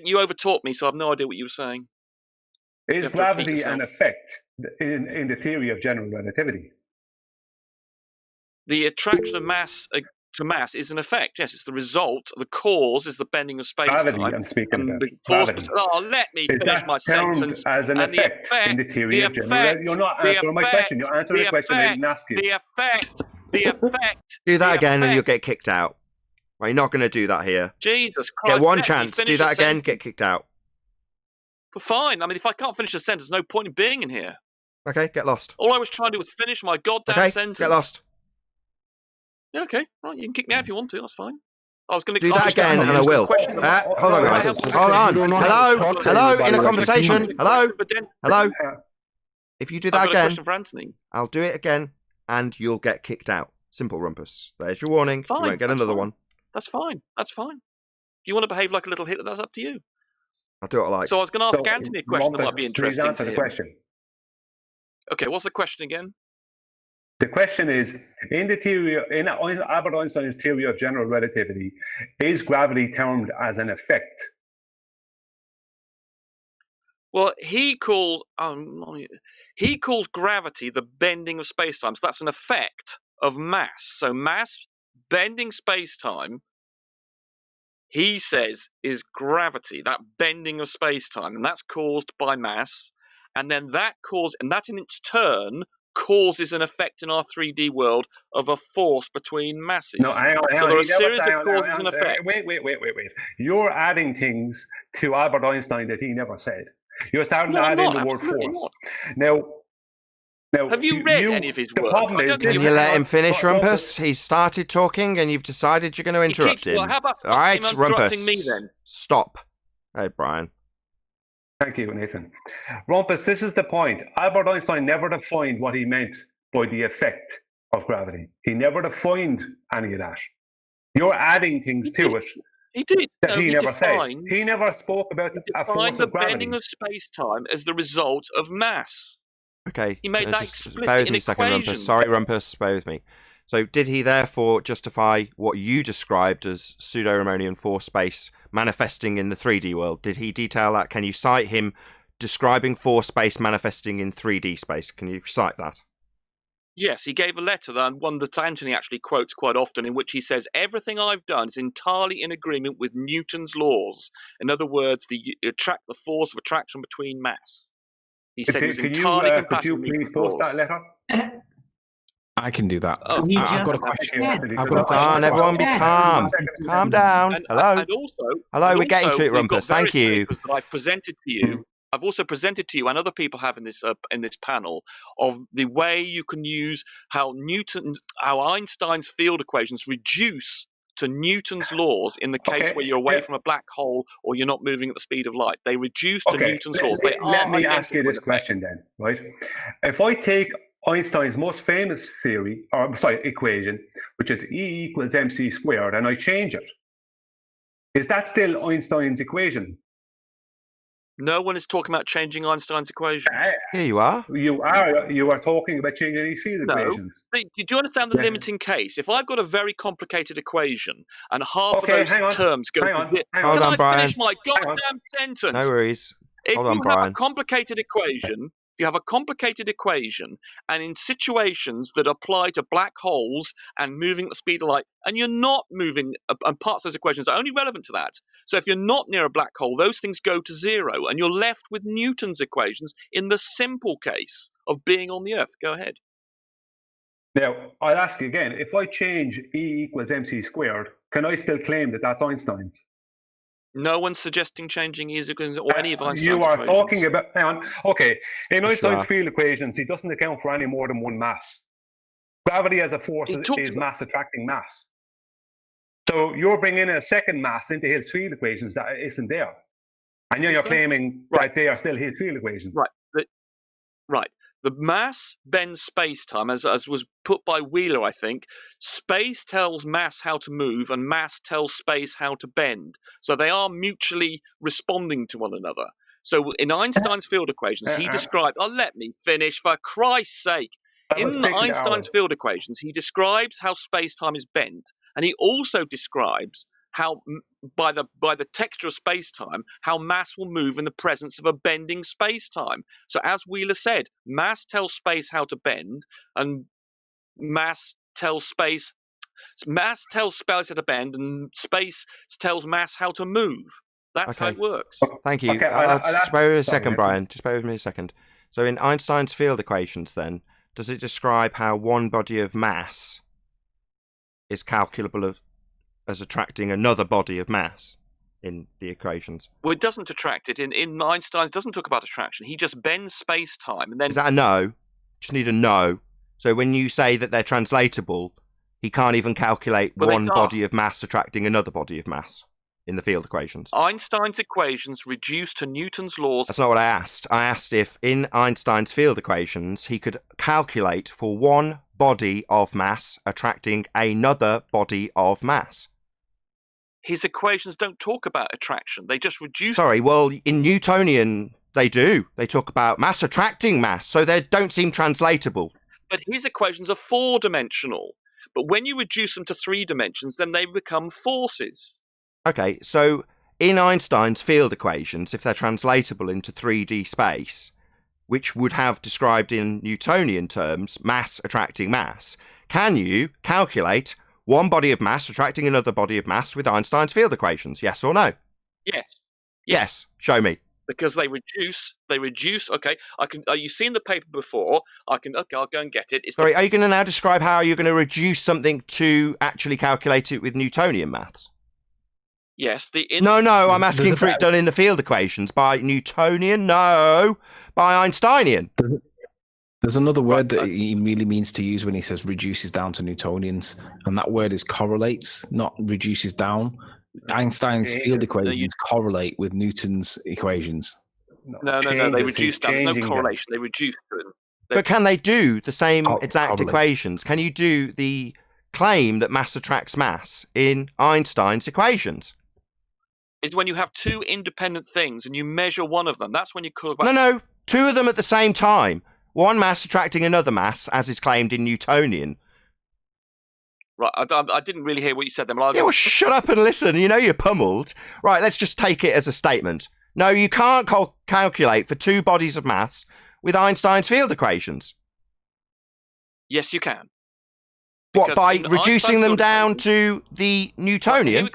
You overtalked me, so I have no idea what you were saying. Is gravity an effect in the theory of general relativity? The attraction of mass to mass is an effect. Yes, it's the result. The cause is the bending of space-time. Gravity, I'm speaking about. The force. Gravity. Let me finish my sentence. As an effect in the theory of general relativity. You're not answering my question. You're answering the question I didn't ask you. The effect. Do that again and you'll get kicked out. Right, you're not going to do that here. Jesus Christ. Get one chance. Do that again, get kicked out. Well, fine. I mean, if I can't finish a sentence, there's no point in being in here. Okay, get lost. All I was trying to do was finish my goddamn sentence. Get lost. Yeah, okay. Right, you can kick me out if you want to. That's fine. I was going to do that again, and I will. Hold on, guys. Hold on. Hello. In a conversation. Hello. If you do that again, for Anthony. I'll do it again, and you'll get kicked out. Simple, Rumpus. There's your warning. Fine, you won't get another one. That's fine. If you want to behave like a little Hitler, that's up to you. I'll do what I like. So I was going to ask Anthony a question that might be interesting please answer to the him. question. Okay, what's the question again? The question is, in Albert Einstein's theory of general relativity, is gravity termed as an effect? Well, he calls gravity the bending of space-time. So that's an effect of mass. So mass bending space-time, he says, is gravity, that bending of space-time, and that's caused by mass. And then that in its turn causes an effect in our 3D world of a force between masses. No, hang on. So there are a series of causes and effects. Wait. You're adding things to Albert Einstein that he never said. You're starting to add in the word force. Now, have you read any of his work? Can you let him finish, Rumpus? He's started talking and you've decided you're going to interrupt him. Well, how about all right, Rumpus. Me, then? Stop. Hey, Brian. Thank you, Nathan. Rumpus, this is the point. Albert Einstein never defined what he meant by the effect of gravity. He never defined any of that. You're adding things to it. He did. That he never said. He never spoke about a force of gravity. The bending of space-time as the result of mass. Okay. He made that explicit bear with in me a second, equations. Rumpus. Sorry, Rumpus. Bear with me. So did he therefore justify what you described as pseudo-Ramonian force space manifesting in the 3D world? Did he detail that? Can you cite him describing force space manifesting in 3D space? Can you cite that? Yes, he gave a letter, one that Anthony actually quotes quite often, in which he says, everything I've done is entirely in agreement with Newton's laws. In other words, the force of attraction between mass. He said it was entirely compatible with Newton's laws. Could you please post that letter? I can do that. Oh, I've got a question. Hold on, everyone be calm. Calm down. Hello. And we're getting to it, Rumpus. Thank you. That I've presented to you. I've also presented to you, and other people have in this panel, of the way you can use how Einstein's field equations reduce to Newton's laws in the case where you're away from a black hole or you're not moving at the speed of light. They reduce to Newton's laws. Let me ask you this question then, right? If I take Einstein's most famous equation, which is E equals mc squared, and I change it, is that still Einstein's equation? No one is talking about changing Einstein's equation. Here you are. You are talking about changing these field equations. Do you understand the limiting case? If I've got a very complicated equation and half of those terms go... Hold on, Brian. Finish my goddamn sentence? No worries. Hold on, Brian. If you have a complicated equation, and in situations that apply to black holes and moving at the speed of light, and you're not moving, and parts of those equations are only relevant to that. So if you're not near a black hole, those things go to zero, and you're left with Newton's equations in the simple case of being on the Earth. Go ahead. Now, I'll ask you again, if I change E equals mc squared, can I still claim that that's Einstein's? No one's suggesting changing E or any of Einstein's You are equations. talking about... Hang on. Okay. In Einstein's field equations, he doesn't account for any more than one mass. Gravity as a force is mass attracting mass. So you're bringing a second mass into his field equations that isn't there. And you're claiming that they are still his field equations. Right. The mass bends space-time, as was put by Wheeler, I think. Space tells mass how to move, and mass tells space how to bend. So they are mutually responding to one another. So in Einstein's field equations, he described... Oh, let me finish, for Christ's sake. In Einstein's field equations, he describes how space-time is bent, and he also describes how, by the texture of space-time, how mass will move in the presence of a bending space-time. So as Wheeler said, mass tells space how to bend, and mass tells space how to bend, and space tells mass how to move. That's how it works. Thank you. Just bear with me a second, Brian. Just bear with me a second. So in Einstein's field equations, then, does it describe how one body of mass is calculable as attracting another body of mass in the equations? Well, it doesn't attract it. In Einstein, it doesn't talk about attraction. He just bends space-time. And then... Is that a no? Just need a no. So when you say that they're translatable, he can't even calculate one body of mass attracting another body of mass in the field equations. Einstein's equations reduce to Newton's laws. That's not what I asked. I asked if in Einstein's field equations he could calculate for one body of mass attracting another body of mass. His equations don't talk about attraction. They just reduce... Sorry, well, in Newtonian, they do. They talk about mass attracting mass, so they don't seem translatable. But his equations are four-dimensional. But when you reduce them to 3 dimensions, then they become forces. Okay, so in Einstein's field equations, if they're translatable into 3D space, which would have described in Newtonian terms mass attracting mass, can you calculate one body of mass attracting another body of mass with Einstein's field equations? Yes or no? Yes. Show me. Because they reduce. Okay, I can. You've seen the paper before. I'll go and get it. Sorry, are you going to now describe how you're going to reduce something to actually calculate it with Newtonian maths? Yes. No, I'm asking for it done in the field equations by Newtonian. No, by Einsteinian. There's another word that he really means to use when he says reduces down to Newtonians, and that word is correlates, not reduces down. Einstein's field equations correlate with Newton's equations. No, they reduce down. There's no correlation. They reduce them. But can they do the same exact equations? Can you do the claim that mass attracts mass in Einstein's equations? Is when you have 2 independent things and you measure one of them. That's when you call... No, 2 of them at the same time. One mass attracting another mass, as is claimed in Newtonian. Right, I didn't really hear what you said then. Yeah, well, shut up and listen. You know you're pummeled. Right, let's just take it as a statement. No, you can't calculate for 2 bodies of mass with Einstein's field equations. Yes, you can. What, by reducing them down to the Newtonian?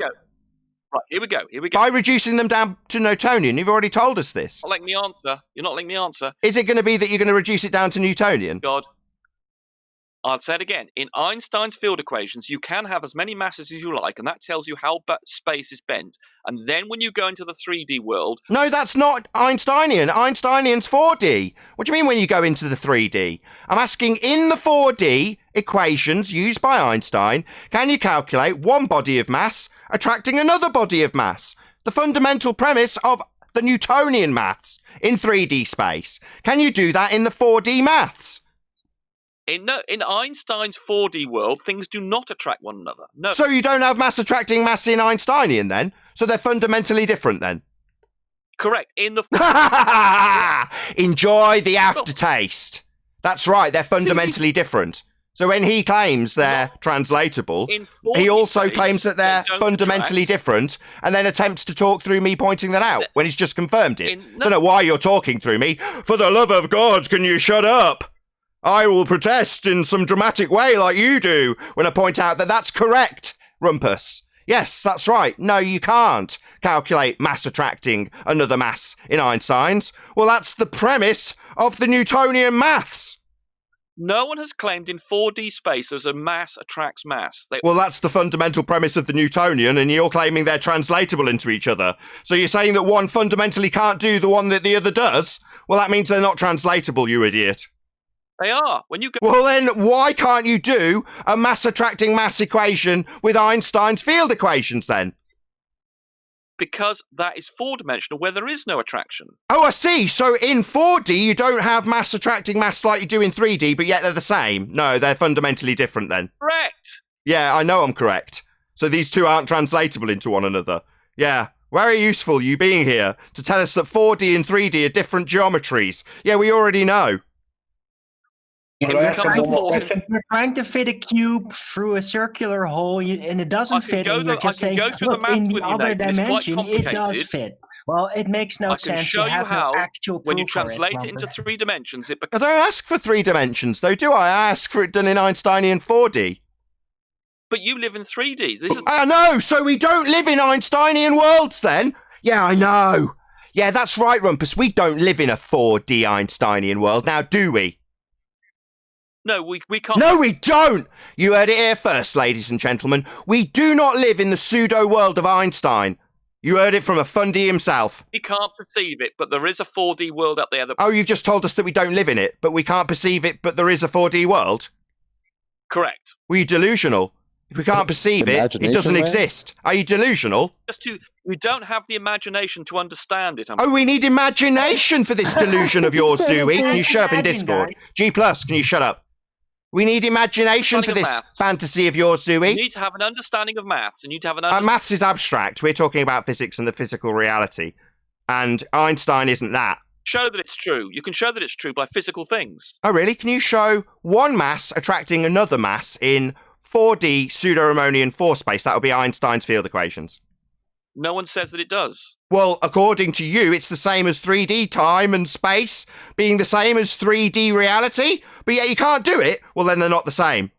Here we go. By reducing them down to Newtonian, you've already told us this. You're not letting me answer. Is it going to be that you're going to reduce it down to Newtonian? God. I'll say it again. In Einstein's field equations, you can have as many masses as you like, and that tells you how space is bent. And then when you go into the 3D world... No, that's not Einsteinian. Einsteinian's 4D. What do you mean when you go into the 3D? I'm asking in the 4D, equations used by Einstein can you calculate one body of mass attracting another body of mass? The fundamental premise of the Newtonian maths in 3D space. Can you do that in the 4D maths? In Einstein's 4D world, things do not attract one another. No. So you don't have mass attracting mass in Einsteinian then? So they're fundamentally different then? Correct. In the Enjoy the aftertaste. That's right, they're fundamentally different. So when he claims they're translatable, he also claims that they're fundamentally different and then attempts to talk through me pointing that out when he's just confirmed it. Don't know why you're talking through me. For the love of God, can you shut up? I will protest in some dramatic way like you do when I point out that that's correct, Rumpus. Yes, that's right. No, you can't calculate mass attracting another mass in Einstein's. Well, that's the premise of the Newtonian maths. No one has claimed in 4D space there's a mass attracts mass. Well, that's the fundamental premise of the Newtonian, and you're claiming they're translatable into each other. So you're saying that one fundamentally can't do the one that the other does? Well, that means they're not translatable, you idiot. They are. When you go. Well, then why can't you do a mass attracting mass equation with Einstein's field equations then? Because that is four-dimensional where there is no attraction. Oh, I see. So in 4D, you don't have mass attracting mass like you do in 3D, but yet they're the same. No, they're fundamentally different then. Correct. Yeah, I know I'm correct. So these two aren't translatable into one another. Yeah, very useful you being here to tell us that 4D and 3D are different geometries. Yeah, we already know. You're trying to fit a cube through a circular hole, and it doesn't fit. And you're just saying, look, in the other dimension, it does fit. Well, it makes no sense. I can show you how, when you translate it into 3 dimensions, it becomes... I don't ask for 3 dimensions, though, do I? I ask for it done in Einsteinian 4D. But you live in 3D. I know, so we don't live in Einsteinian worlds, then? Yeah, I know. Yeah, that's right, Rumpus. We don't live in a 4D Einsteinian world, now do we? No, we can't. No, we don't! You heard it here first, ladies and gentlemen. We do not live in the pseudo-world of Einstein. You heard it from a fundy himself. We can't perceive it, but there is a 4D world out there. Oh, you've just told us that we don't live in it, but we can't perceive it, but there is a 4D world? Correct. Were you delusional? If we can't perceive it, it doesn't exist. Are you delusional? We don't have the imagination to understand it. Oh, we need imagination for this delusion of yours, do we? Can you shut up in Discord? G+, can you shut up? We need imagination for this fantasy of yours, do we? You need to have an understanding of maths, and you need to have an maths is abstract. We're talking about physics and the physical reality. And Einstein isn't that. Show that it's true. You can show that it's true by physical things. Oh, really? Can you show one mass attracting another mass in 4D pseudo-Riemannian force space? That would be Einstein's field equations. No one says that it does. Well, according to you, it's the same as 3D time and space being the same as 3D reality, but yet you can't do it. Well, then they're not the same.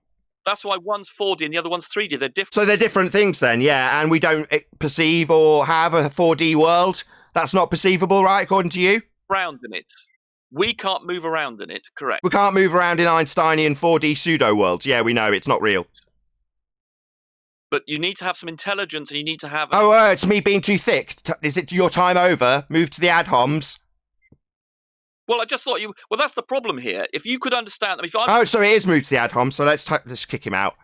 That's why one's 4D and the other one's 3D. They're different. So they're different things then, yeah, and we don't perceive or have a 4D world. That's not perceivable, right, according to you? Around in it. We can't move around in it, correct. We can't move around in Einsteinian 4D pseudo-worlds. Yeah, we know, it's not real. But you need to have some intelligence, and you need to have... Oh, it's me being too thick. Is it your time over? Move to the ad homs. Well, I just thought you... Well, that's the problem here. If you could understand... Oh, so it is moved to the ad hom, so let's kick him out.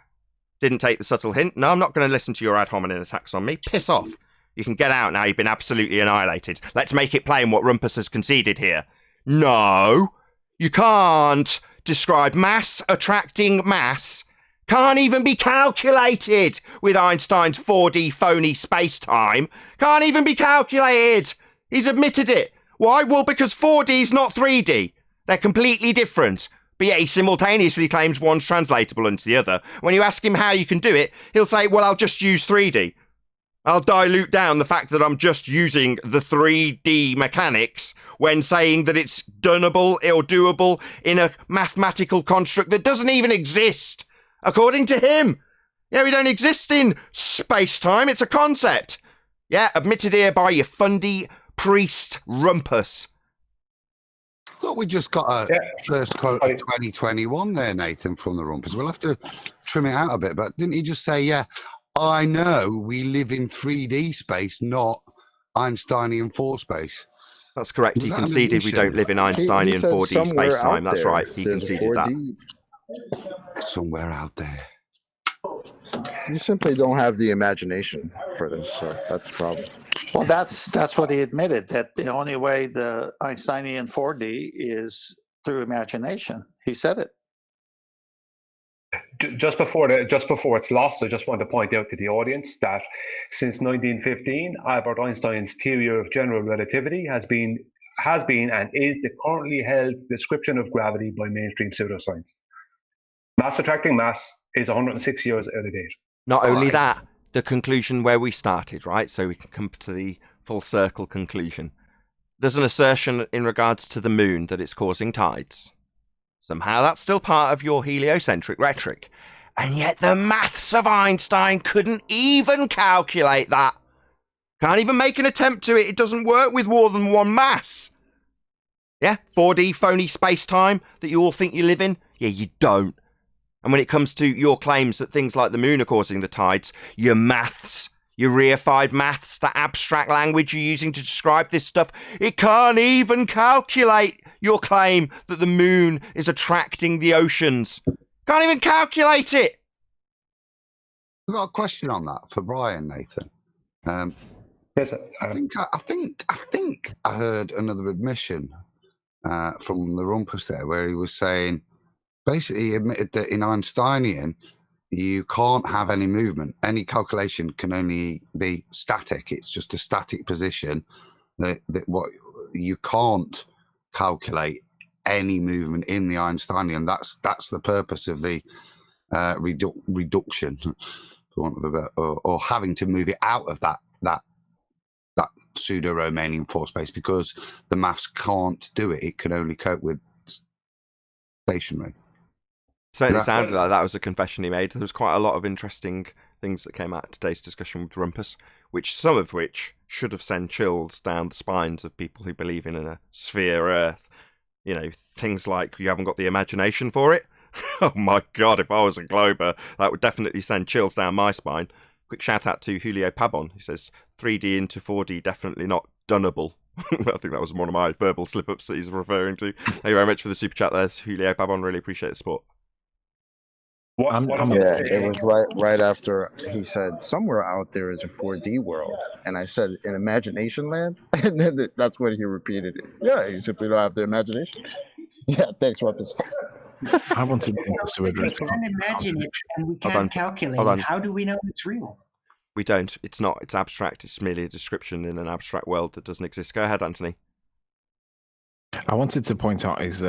Didn't take the subtle hint. No, I'm not going to listen to your ad hominem attacks on me. Piss off. You can get out now. You've been absolutely annihilated. Let's make it plain what Rumpus has conceded here. No, you can't describe mass attracting mass. Can't even be calculated with Einstein's 4D phony space-time. Can't even be calculated. He's admitted it. Why? Well, because 4D is not 3D. They're completely different. But yet he simultaneously claims one's translatable into the other. When you ask him how you can do it, he'll say, well, I'll just use 3D. I'll dilute down the fact that I'm just using the 3D mechanics when saying that it's doable or doable in a mathematical construct that doesn't even exist. According to him. Yeah, we don't exist in space-time. It's a concept. Yeah, admitted here by your fundy priest Rumpus. I thought we just got a first quote of 2021 there, Nathan, from the Rumpus. We'll have to trim it out a bit, but didn't he just say, yeah, I know we live in 3D space, not Einsteinian 4 space? That's correct. He conceded we don't live in Einsteinian 4D space-time. That's right. He conceded that. somewhere out there. You simply don't have the imagination for this, so that's the problem. Well, that's what he admitted, that the only way the Einsteinian 4D is through imagination. He said it. Just before it's lost, I just want to point out to the audience that since 1915, Albert Einstein's theory of general relativity has been and is the currently held description of gravity by mainstream pseudoscience. Mass attracting mass is 106 years out of date. Not only that, the conclusion where we started, right? So we can come to the full circle conclusion. There's an assertion in regards to the moon that it's causing tides. Somehow that's still part of your heliocentric rhetoric. And yet the maths of Einstein couldn't even calculate that. Can't even make an attempt to it. It doesn't work with more than one mass. Yeah, 4D phony space-time that you all think you live in? Yeah, you don't. And when it comes to your claims that things like the moon are causing the tides, your maths, your reified maths, that abstract language you're using to describe this stuff, it can't even calculate your claim that the moon is attracting the oceans. Can't even calculate it. I've got a question on that for Brian, Nathan. Yes, I think I heard another admission from the Rumpus there, where he was saying, basically he admitted that in Einsteinian, you can't have any movement. Any calculation can only be static. It's just a static position. That what you can't calculate any movement in the Einsteinian. That's the purpose of the reduction, for want of a better, or having to move it out of that pseudo-Romanian force space, because the maths can't do it. It can only cope with stationary. Certainly sounded like that was a confession he made. There was quite a lot of interesting things that came out of today's discussion with Rumpus, some of which should have sent chills down the spines of people who believe in a sphere Earth. You know, things like you haven't got the imagination for it. Oh my God, if I was a Glober, that would definitely send chills down my spine. Quick shout out to Julio Pabon, who says 3D into 4D definitely not doneable. I think that was one of my verbal slip-ups that he's referring to. Thank you very much for the super chat there, Julio Pabon. Really appreciate the support. It was right after he said somewhere out there is a 4D world, and I said in imagination land, and then that's when he repeated it. Yeah, you simply don't have the imagination. Yeah, thanks, Rumpus. I wanted to address. We can't imagine it, and we can't calculate it. How do we know it's real? We don't. It's not. It's abstract. It's merely a description in an abstract world that doesn't exist. Go ahead, Anthony. I wanted to point out his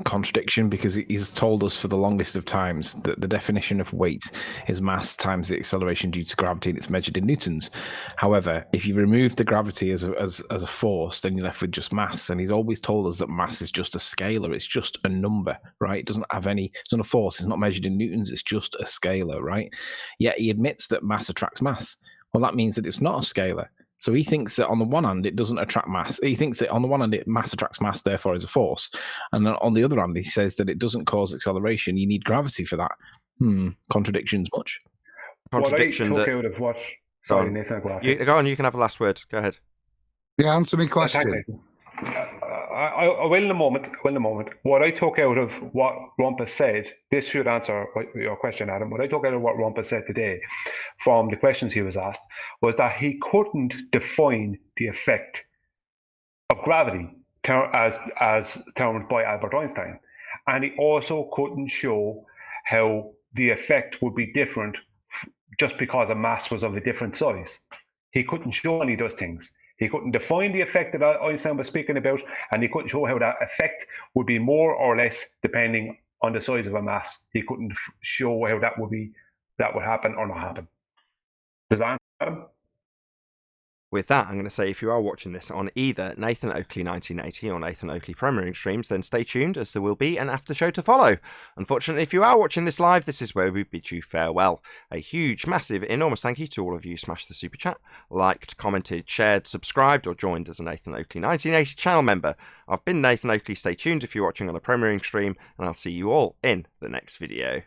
contradiction, because he's told us for the longest of times that the definition of weight is mass times the acceleration due to gravity, and it's measured in newtons. However, if you remove the gravity as a force, then you're left with just mass. And he's always told us that mass is just a scalar. It's just a number, right? It doesn't have any. It's not a force. It's not measured in newtons. It's just a scalar, right? Yet he admits that mass attracts mass. Well, that means that it's not a scalar. So he thinks that on the one hand, it doesn't attract mass. He thinks that on the one hand, mass attracts mass, therefore is a force. And then on the other hand, he says that it doesn't cause acceleration. You need gravity for that. Contradictions much. Contradiction that... out of what... Sorry, Nathan. Go on, you can have the last word. Go ahead. Yeah, answer me question. I will in a moment. What I took out of what Rumpus said, this should answer your question, Adam. What I took out of what Rumpus said today from the questions he was asked was that he couldn't define the effect of gravity as determined by Albert Einstein. And he also couldn't show how the effect would be different just because a mass was of a different size. He couldn't show any of those things. He couldn't define the effect that Einstein was speaking about, and he couldn't show how that effect would be more or less depending on the size of a mass. He couldn't show how that would happen or not happen. Does that answer him? With that, I'm going to say if you are watching this on either Nathan Oakley 1980 or Nathan Oakley Premiering streams, then stay tuned, as there will be an after show to follow. Unfortunately, if you are watching this live, this is where we bid you farewell. A huge, massive, enormous thank you to all of you who smashed the super chat, liked, commented, shared, subscribed, or joined as a Nathan Oakley 1980 channel member. I've been Nathan Oakley. Stay tuned if you're watching on a Premiering stream, and I'll see you all in the next video.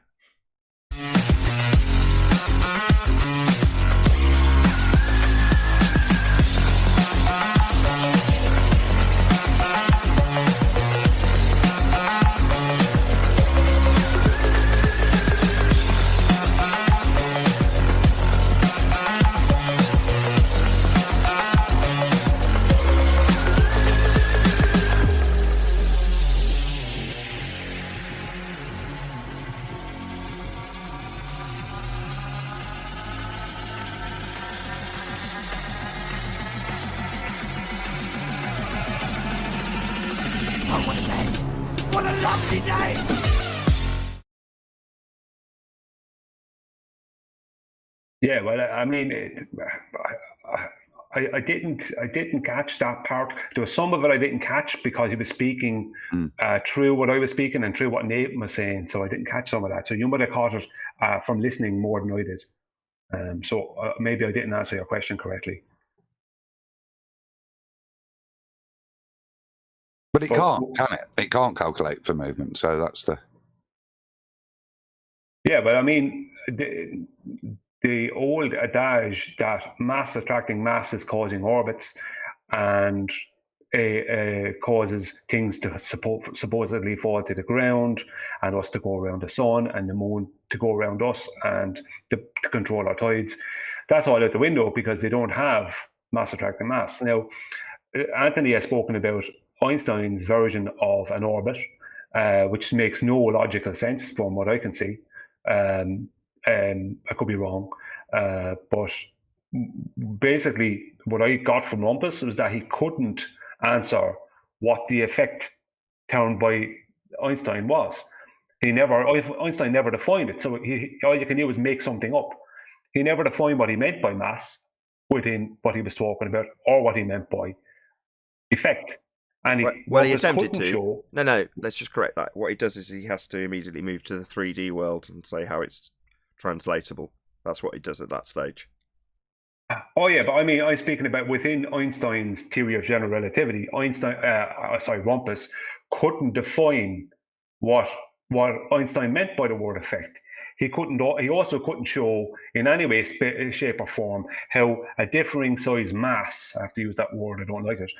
Yeah, well, I mean, I didn't catch that part. There was some of it I didn't catch because he was speaking through what I was speaking and through what Nathan was saying. So I didn't catch some of that. So you might have caught it from listening more than I did. So maybe I didn't answer your question correctly. But it can't, can it? It can't calculate for movement. So that's the. Yeah, but I mean, the old adage that mass attracting mass is causing orbits and causes things to supposedly fall to the ground and us to go around the sun and the moon to go around us and to control our tides. That's all out the window because they don't have mass attracting mass. Now, Anthony has spoken about Einstein's version of an orbit, which makes no logical sense from what I can see. I could be wrong, but basically what I got from Rumpus was that he couldn't answer what the effect termed by Einstein was. Einstein never defined it, so all you can do is make something up. He never defined what he meant by mass within what he was talking about or what he meant by effect. And he attempted to. No, let's just correct that. What he does is he has to immediately move to the 3D world and say how it's translatable. That's what he does at that stage. Oh yeah, but I mean, I'm speaking about within Einstein's theory of general relativity. Rumpus couldn't define what Einstein meant by the word effect. He also couldn't show in any way, shape, or form how a differing size mass, I have to use that word, I don't like it,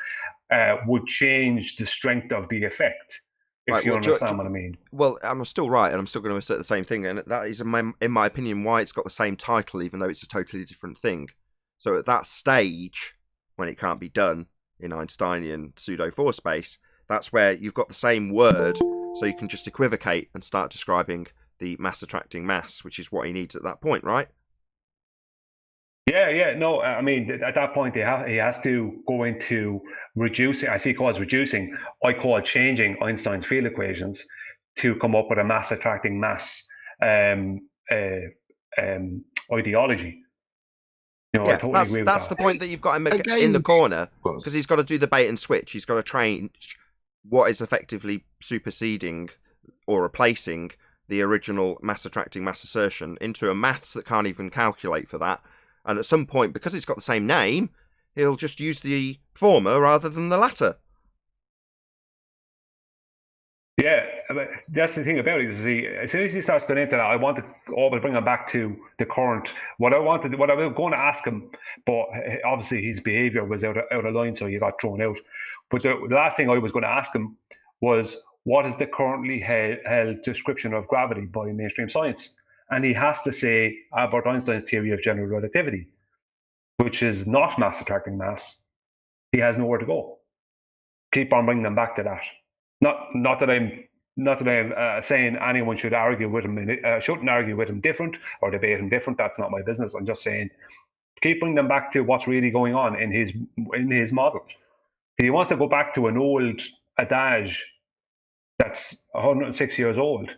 would change the strength of the effect. If you understand what I mean. Well, I'm still right, and I'm still going to assert the same thing, and that is, in my opinion, why it's got the same title, even though it's a totally different thing. So at that stage, when it can't be done in Einsteinian pseudo-4 space, that's where you've got the same word, so you can just equivocate and start describing the mass-attracting mass, which is what he needs at that point, right? Yeah, no, I mean, at that point, he has to go into reducing. I see he calls reducing. I call changing Einstein's field equations to come up with a mass-attracting mass ideology. You know, yeah, I totally agree with that's that. the point that you've got him in the corner, because he's got to do the bait and switch. He's got to change what is effectively superseding or replacing the original mass-attracting mass assertion into a maths that can't even calculate for that. And at some point, because it's got the same name, he'll just use the former rather than the latter. Yeah, but that's the thing about it. As soon as he starts going into that, I want to always bring him back to the current. What I was going to ask him, but obviously his behaviour was out of line, so he got thrown out. But the last thing I was going to ask him was, what is the currently held description of gravity by mainstream science? And he has to say Albert Einstein's theory of general relativity, which is not mass attracting mass. He has nowhere to go. Keep on bringing them back to that. Not that I'm saying anyone should argue with him. Shouldn't argue with him different or debate him different. That's not my business. I'm just saying, keep bringing them back to what's really going on in his model. If he wants to go back to an old adage that's 106 years old,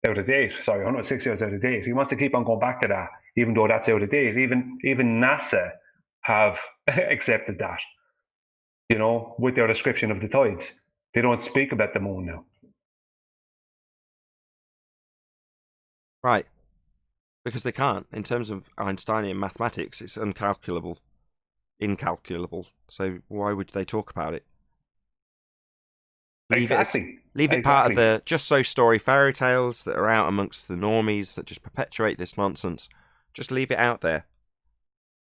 out of date. Sorry, 106 years out of date. He wants to keep on going back to that, even though that's out of date. Even NASA have accepted that. You know, with their description of the tides, they don't speak about the moon now. Right, because they can't. In terms of Einsteinian mathematics, it's incalculable. So why would they talk about it? Leave it part of the just so story fairy tales that are out amongst the normies that just perpetuate this nonsense. Just leave it out there.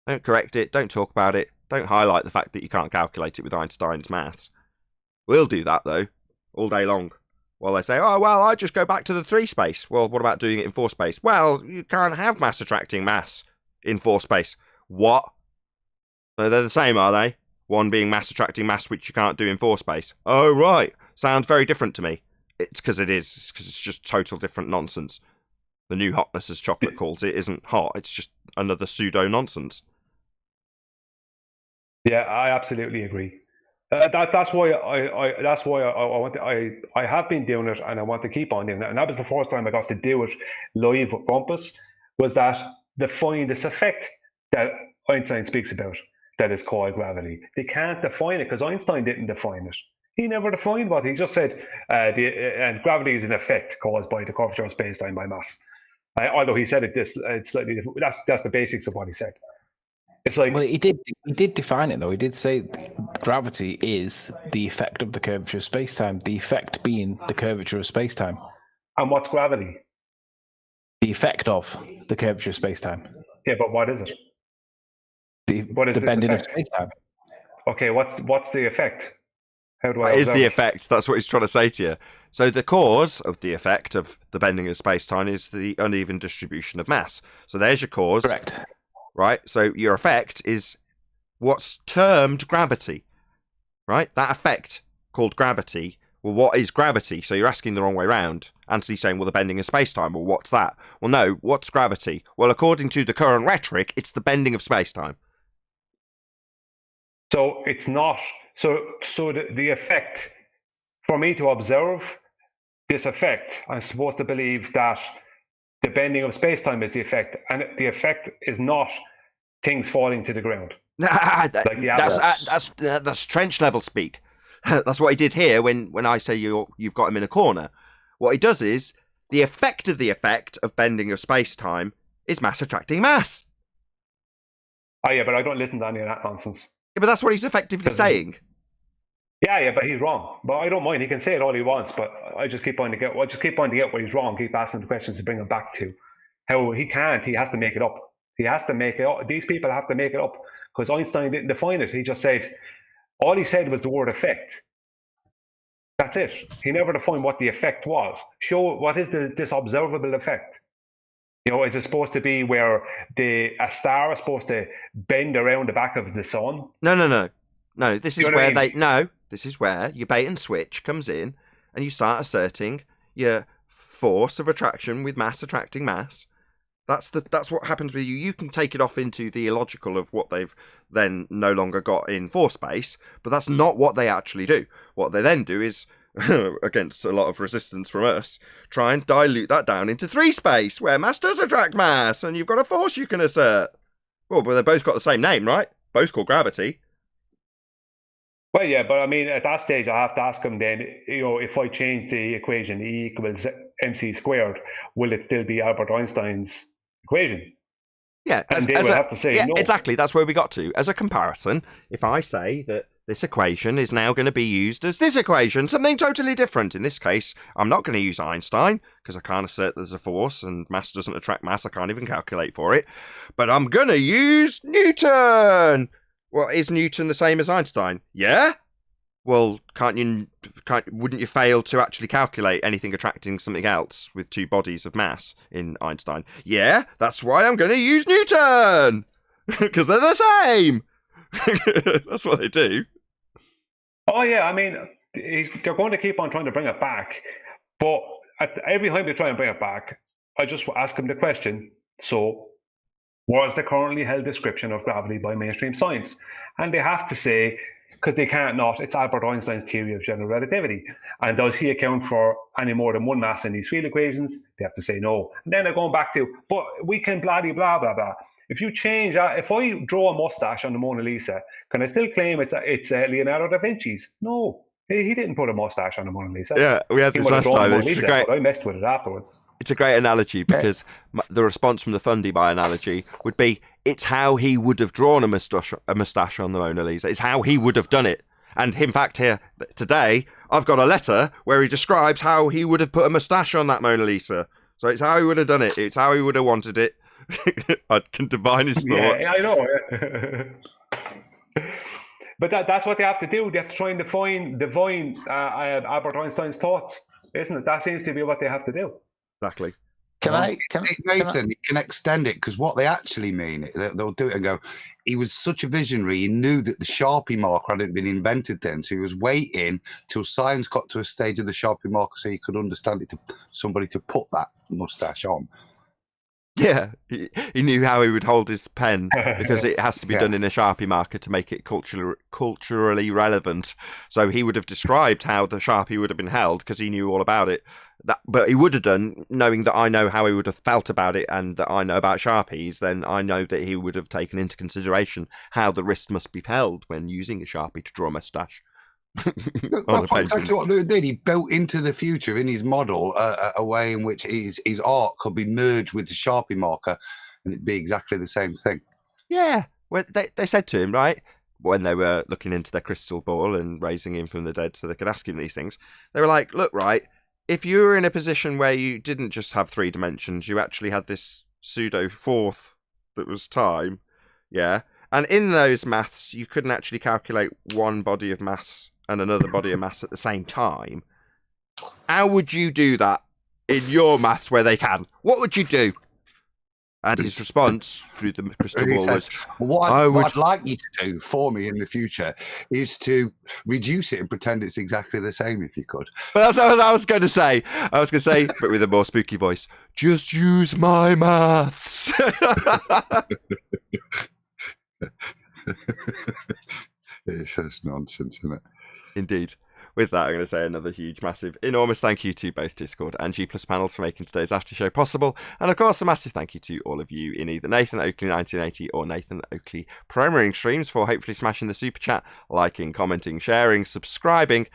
Don't correct it. Don't talk about it. Don't highlight the fact that you can't calculate it with Einstein's maths. We'll do that, though, all day long. While they say, oh, well, I just go back to the 3 space. Well, what about doing it in 4 space? Well, you can't have mass attracting mass in 4 space. What? No, they're the same, are they? One being mass attracting mass, which you can't do in 4 space. Oh, right. Sounds very different to me. It's because it is. It's because it's just total different nonsense. The new hotness, as Chocolate calls it, isn't hot. It's just another pseudo nonsense. Yeah, I absolutely agree. That's why I want to, I have been doing it, and I want to keep on doing it. And that was the first time I got to do it live with Rumpus. Was that define this effect that Einstein speaks about, that is called gravity? They can't define it because Einstein didn't define it. He never defined what he just said. And gravity is an effect caused by the curvature of space-time by mass. Although he said it slightly different. That's the basics of what he said. It's like, well, he did define it though. He did say gravity is the effect of the curvature of space-time. The effect being the curvature of space-time. And what's gravity? The effect of the curvature of space-time. Yeah, but what is it? What is the bending effect? of space-time? Okay, what's the effect? How do I? What is the effect? That's what he's trying to say to you. So the cause of the effect of the bending of space-time is the uneven distribution of mass. So there's your cause. Correct. Right? So your effect is what's termed gravity, right? That effect called gravity. Well, what is gravity? So you're asking the wrong way around. Anthony's saying, well, the bending of space-time. Well, what's that? Well, no, what's gravity? Well, according to the current rhetoric, it's the bending of space-time. So it's not. So the effect, for me to observe this effect, I'm supposed to believe that the bending of space-time is the effect, and the effect is not things falling to the ground. That's trench level speak. That's what he did here when I say you've got him in a corner. What he does is the effect of bending of space-time is mass attracting mass. Oh yeah, but I don't listen to any of that nonsense. Yeah, but that's what he's effectively saying. Yeah, but he's wrong. But I don't mind. He can say it all he wants. But I just keep on to get where he's wrong. Keep asking the questions to bring him back to how he can't. He has to make it up. He has to make it up. These people have to make it up because Einstein didn't define it. He just said all he said was the word effect. That's it. He never defined what the effect was. Show what is this observable effect. You know, is it supposed to be where a star is supposed to bend around the back of the sun? No. This is where this is where your bait and switch comes in, and you start asserting your force of attraction with mass attracting mass. That's what happens with you. You can take it off into the illogical of what they've then no longer got in force space, but that's not what they actually do. What they then do is, against a lot of resistance from us, try and dilute that down into 3 space, where mass does attract mass, and you've got a force you can assert. Well, but they've both got the same name, right? Both called gravity. Well, yeah, but I mean, at that stage, I have to ask him then, you know, if I change the equation E equals mc squared, will it still be Albert Einstein's equation? Yeah, and they will have to say no. Exactly. That's where we got to. As a comparison, if I say that this equation is now going to be used as this equation, something totally different. In this case, I'm not going to use Einstein because I can't assert there's a force and mass doesn't attract mass. I can't even calculate for it. But I'm going to use Newton. Well, is Newton the same as Einstein? Yeah. Well, wouldn't you fail to actually calculate anything attracting something else with 2 bodies of mass in Einstein? Yeah, that's why I'm going to use Newton because they're the same. That's what they do. Oh yeah, I mean, they're going to keep on trying to bring it back, but every time they try and bring it back, I just ask them the question. So, what is the currently held description of gravity by mainstream science? And they have to say, because they can't not, it's Albert Einstein's theory of general relativity. And does he account for any more than one mass in these field equations? They have to say no. And then they're going back to, but we can blah, blah, blah, blah. If you change that, if I draw a mustache on the Mona Lisa, can I still claim it's Leonardo da Vinci's? No, he didn't put a mustache on the Mona Lisa. Yeah, we had this last time. It's great. But I messed with it afterwards. It's a great analogy because the response from the Fundy by analogy would be, it's how he would have drawn a moustache on the Mona Lisa. It's how he would have done it. And in fact, here today, I've got a letter where he describes how he would have put a moustache on that Mona Lisa. So it's how he would have done it. It's how he would have wanted it. I can divine his thoughts. Yeah, I know. But that's what they have to do. They have to try and divine Albert Einstein's thoughts, isn't it? That seems to be what they have to do. Exactly. Nathan, you can extend it because what they actually mean, they'll do it and go, he was such a visionary, he knew that the Sharpie marker hadn't been invented then, so he was waiting till science got to a stage of the Sharpie marker so he could understand it to somebody to put that moustache on. Yeah, he knew how he would hold his pen because it has to be done in a Sharpie marker to make it culturally relevant. So he would have described how the Sharpie would have been held because he knew all about it. But he would have done, knowing that I know how he would have felt about it and that I know about Sharpies, then I know that he would have taken into consideration how the wrist must be held when using a Sharpie to draw a moustache. That's exactly what Lou did. He built into the future in his model a way in which his art could be merged with the Sharpie marker and it'd be exactly the same thing. Yeah. Well, they said to him, right, when they were looking into their crystal ball and raising him from the dead so they could ask him these things, they were like, look, right, if you were in a position where you didn't just have 3 dimensions, you actually had this pseudo fourth that was time, yeah? And in those maths, you couldn't actually calculate one body of mass and another body of mass at the same time. How would you do that in your maths where they can? What would you do? And his response through the crystal ball was, what I'd like you to do for me in the future is to reduce it and pretend it's exactly the same if you could. But that's what I was going to say. But with a more spooky voice, just use my maths. It's just nonsense, isn't it? Indeed. With that, I'm going to say another huge, massive, enormous thank you to both Discord and G Plus Panels for making today's after show possible. And of course, a massive thank you to all of you in either Nathan Oakley 1980 or Nathan Oakley Premiering streams for hopefully smashing the super chat, liking, commenting, sharing, subscribing,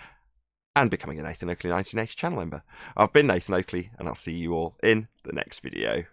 and becoming a Nathan Oakley 1980 channel member. I've been Nathan Oakley, and I'll see you all in the next video.